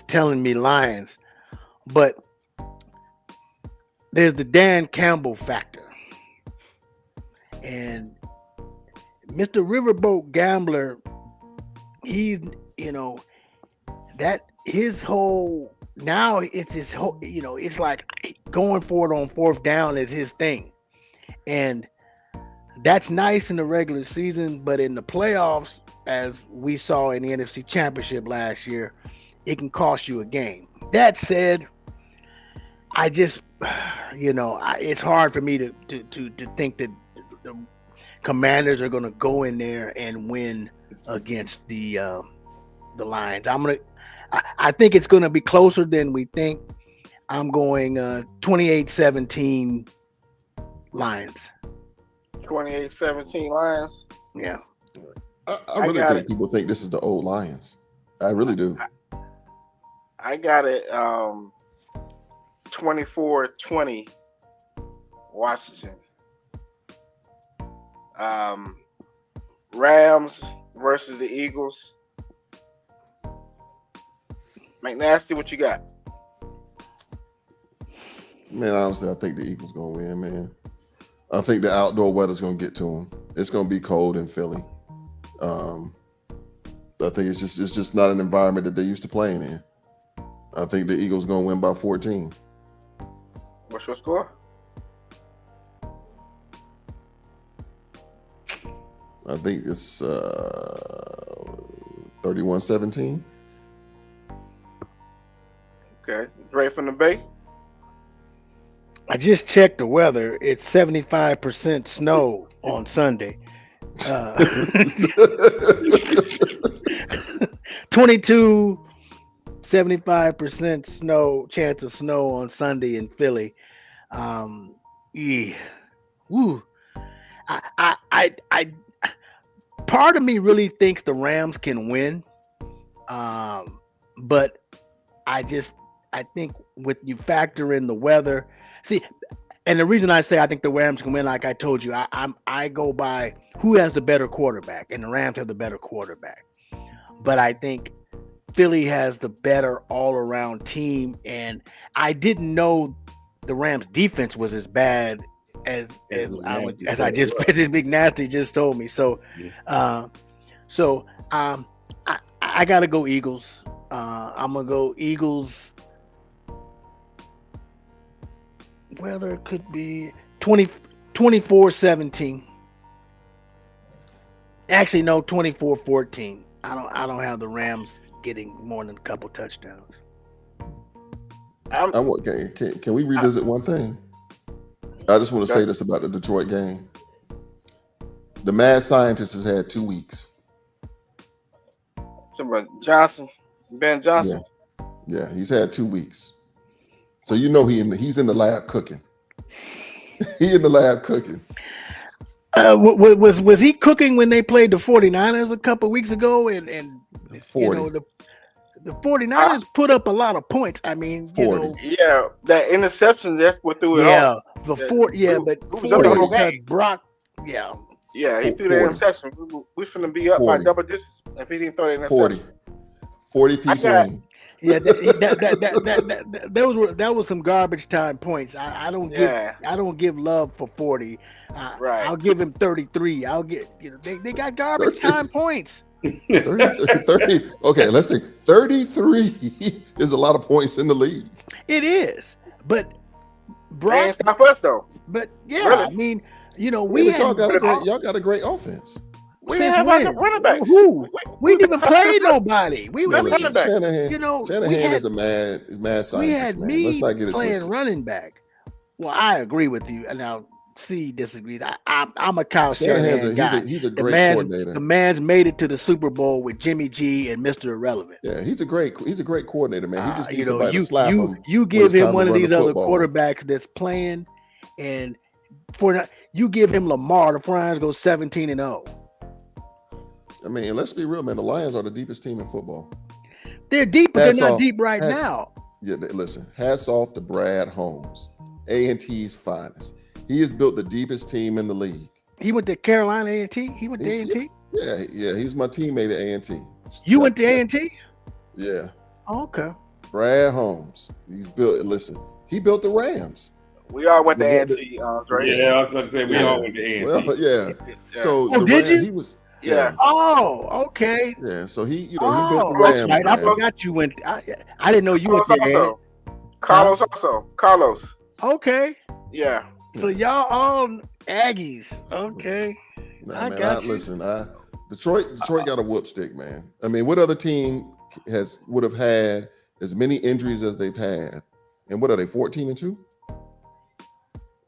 telling me Lions, but there's the Dan Campbell factor. And Mr. Riverboat Gambler, he's, that his whole, now it's his whole, it's like going for it on fourth down is his thing. And that's nice in the regular season, but in the playoffs, as we saw in the NFC Championship last year, it can cost you a game. That said, I just, it's hard for me to think that the Commanders are going to go in there and win against the Lions. I think it's going to be closer than we think. I'm going 28-17 Lions. 28-17 Lions. Yeah. I really think people think this is the old Lions. I really do. I got it 24-20 Washington. Rams versus the Eagles. McNasty, what you got? Man, honestly, I think the Eagles gonna win, man. I think the outdoor weather's gonna get to them. It's gonna be cold in Philly. I think it's just not an environment that they're used to playing in. I think the Eagles gonna win by 14. What's your score? I think it's 31-17. Okay. Dre from the Bay? I just checked the weather. It's 75% snow on Sunday. 22, 75% snow, chance of snow on Sunday in Philly. Yeah. Woo. I part of me really thinks the Rams can win. But I think with you factor in the weather, see, and the reason I say I think the Rams can win, like I told you, I go by who has the better quarterback, and the Rams have the better quarterback. But I think Philly has the better all-around team, and I didn't know the Rams defense was as bad as I just Big Nasty just told me. So, I gotta go Eagles. I'm gonna go Eagles. Weather could be 24-17. Actually, no, 24-14. I don't have the Rams getting more than a couple touchdowns. Can we revisit one thing? I just want to say this about the Detroit game. The mad scientist has had 2 weeks. Somebody Ben Johnson. Yeah, he's had 2 weeks. So you know he's in the lab cooking. He in the lab cooking. Was he cooking when they played the 49ers a couple of weeks ago? And 40. The 49ers put up a lot of points. I mean, 40. Yeah, that interception, that's what threw it off. But 40 Brock, yeah, he threw 40. the interception. We finna be up 40. by double digits if he didn't throw the interception. 40 piece wing. Yeah, that was some garbage time points. I don't give love for 40. Right. I'll give him 33. I'll get they got garbage 30. Time points. 30. Okay, let's say 33 is a lot of points in the league. It is, but Brock ain't stop us though. But yeah, really? I mean, y'all got a great offense. We didn't have like a running back. We didn't even play nobody. We were running back. Shanahan is a mad scientist, man. Let's not get it twisted. Running back. Well, I agree with you. Now, C disagrees. I'm a Kyle Shanahan guy. He's a great coordinator. The man's made it to the Super Bowl with Jimmy G and Mr. Irrelevant. Yeah, he's a great coordinator, man. He just needs somebody to slap him. You give him one of these other quarterbacks that's playing, and you give him Lamar, the 49ers go 17-0. I mean, let's be real, man. The Lions are the deepest team in football. They're deep, but they're not deep right now. Yeah, listen. Hats off to Brad Holmes, A&T's finest. He has built the deepest team in the league. He went to Carolina A&T. He went to A&T. Yeah. He was my teammate at A&T. You went to A&T? Yeah. Oh, okay. Brad Holmes. He built the Rams. We all went to A&T, right? Yeah, I was about to say we all went to A&T. Well, yeah. So did you? He was. Yeah. Oh, okay. Yeah. So he built the Rams. Right. I forgot you went. I didn't know you went there. Carlos. Okay. Yeah. So y'all all Aggies. Okay. Nah, listen. Detroit got a whoop stick, man. I mean, what other team would have had as many injuries as they've had? And what are they? 14-2.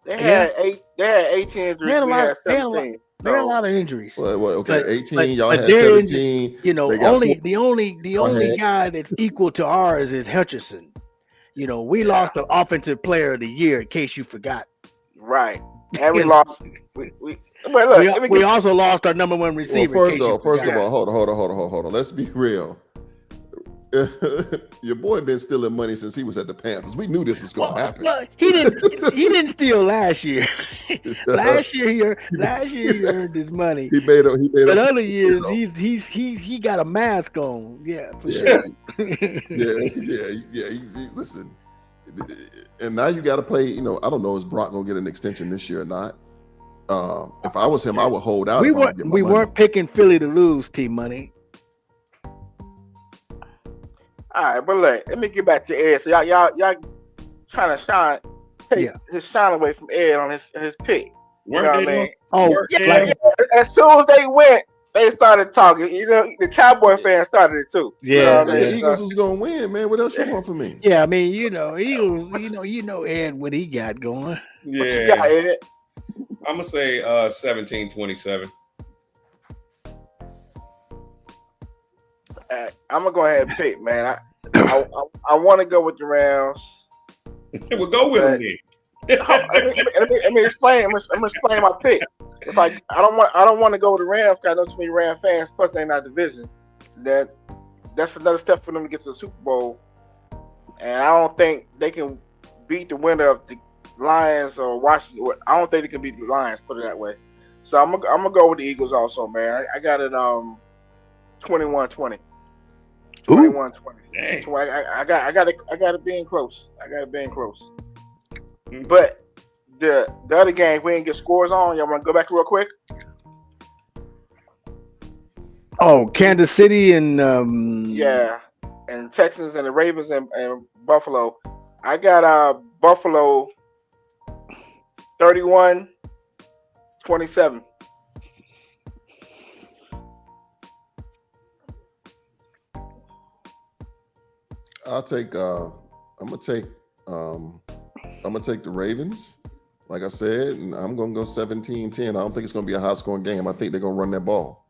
They had 18 injuries. We had 17. There are a lot of injuries. Well, okay, 18. Y'all had 17. The only guy that's equal to ours is Hutchinson. We lost the offensive player of the year, in case you forgot. Right, and we lost. We also lost our number one receiver. Well, first of all, hold on. Let's be real. Your boy been stealing money since he was at the Panthers. We knew this was going to happen. Well, he didn't steal last year. last year he earned his money. He made up. But other years he got a mask on. Yeah, for sure. Yeah. Listen, and now you got to play. I don't know, is Brock gonna get an extension this year or not? If I was him, I would hold out. We weren't picking Philly to lose, T-Money. All right, but let me get back to Ed. So y'all trying to take his shine away from Ed on his pick. As soon as they went, they started talking. The Cowboy fans started it too. Yeah, the Eagles was gonna win, man. What else you want from me? Yeah, I mean, Eagles. Ed, what he got going. Yeah, what you got, Ed? I'm gonna say 17-27. I'm gonna go ahead and pick, man. I want to go with the Rams. We'll go with them then. Let me explain. I'm gonna explain my pick. It's like I don't want to go with the Rams because I know too many Ram fans. Plus, they're in our division. That's another step for them to get to the Super Bowl, and I don't think they can beat the winner of the Lions or Washington. I don't think they can beat the Lions. Put it that way. So I'm gonna go with the Eagles also, man. I got it 21-20. 21-20. I got it being close. But the other game, we didn't get scores on. Y'all want to go back real quick? Oh, Kansas City and and Texans and the Ravens and Buffalo. I got Buffalo 31-27. I'm gonna take I'm gonna take the Ravens, like I said, and I'm gonna go 17-10. I don't think it's gonna be a high scoring game. I think they're gonna run that ball.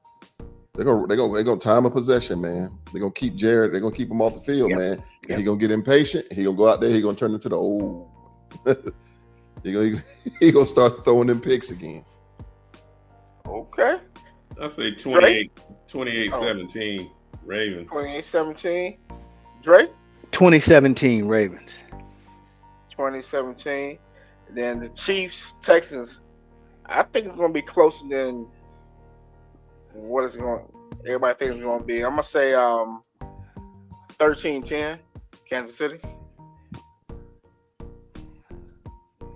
They're gonna time a possession, man. They're gonna keep Jared. They're gonna keep him off the field, Yep. man. Yep. He gonna get impatient. He gonna go out there. He gonna turn into the old. he gonna start throwing them picks again. Okay. I say 28-17 Ravens. 28-17. Dre? 2017 Ravens. 2017. Then the Chiefs, Texans. I think it's gonna be closer than what is going. Everybody thinks it's gonna be. I'm gonna say 13-10, Kansas City.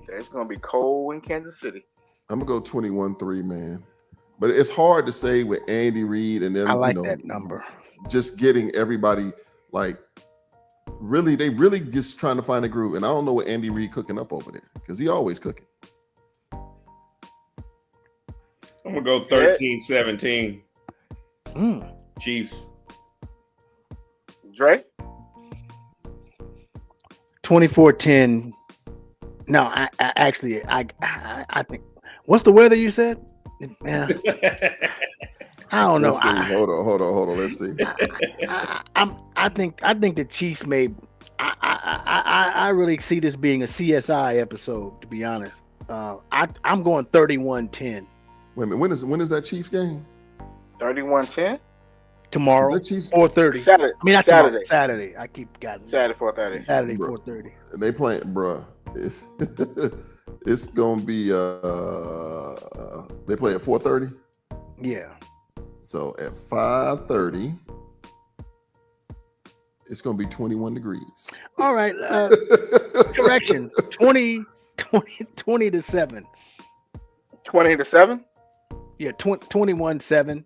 It's gonna be cold in Kansas City. I'm gonna go 21-3, man. But it's hard to say with Andy Reid and then I like that number. Just getting everybody like they really just trying to find a groove. And I don't know what Andy Reid cooking up over there because he always cooking. I'm gonna go 13-17. Chiefs. Dre? 24-10. No, I actually think. What's the weather you said? Yeah. I don't know. Hold on. Let's see. I think the Chiefs may. I really see this being a CSI episode. To be honest, I'm going 31-10. Wait a minute. When is that Chiefs game? 31-10. Tomorrow, is that Chiefs? 4:30. Saturday. I mean, not Saturday. tomorrow, Saturday. I keep got it. Saturday 4:30. Saturday Bruh. 4:30. They playing, bruh. It's gonna be they play at 4:30. Yeah. So at 5:30, it's gonna be 21 degrees. All right. Correction. 20-7. 20-7. Yeah. 21-7.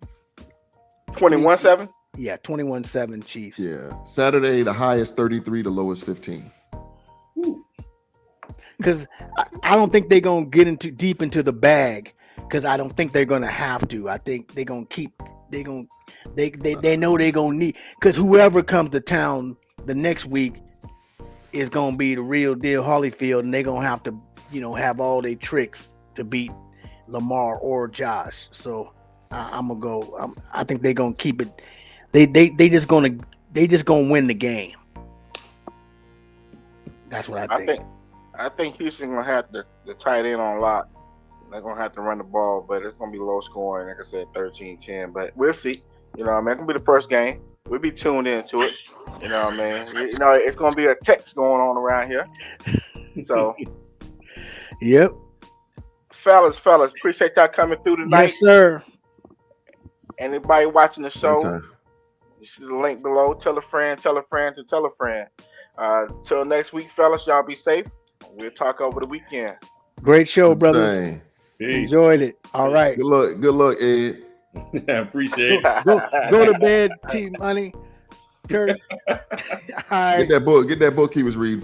21-7. Yeah. 21-7 Chiefs. Yeah. Saturday, the highest 33, the lowest 15. Because I don't think they're gonna get deep into the bag. Because I don't think they're gonna have to. I think they're gonna keep. They know they're gonna need. Because whoever comes to town the next week is gonna be the real deal Holyfield, and they're gonna have to, have all their tricks to beat Lamar or Josh. So I'm gonna go. I think they're gonna keep it. They just gonna win the game. That's what I think. I think Houston gonna have the tight end on lock. They're gonna have to run the ball, but it's gonna be low scoring. Like I said, 13-10. But we'll see. It's gonna be the first game. We'll be tuned into it. It's gonna be a text going on around here. So, yep. Fellas, appreciate y'all coming through tonight. Yes, sir. Anybody watching the show, Anytime. you see the link below. Tell a friend to tell a friend. Till next week, fellas, y'all be safe. We'll talk over the weekend. Great show, brothers. Dang. Peace. Enjoyed it. All right. Good luck, Ed. I appreciate it. Go to bed, T Money. Kurt. All right. Get that book he was reading.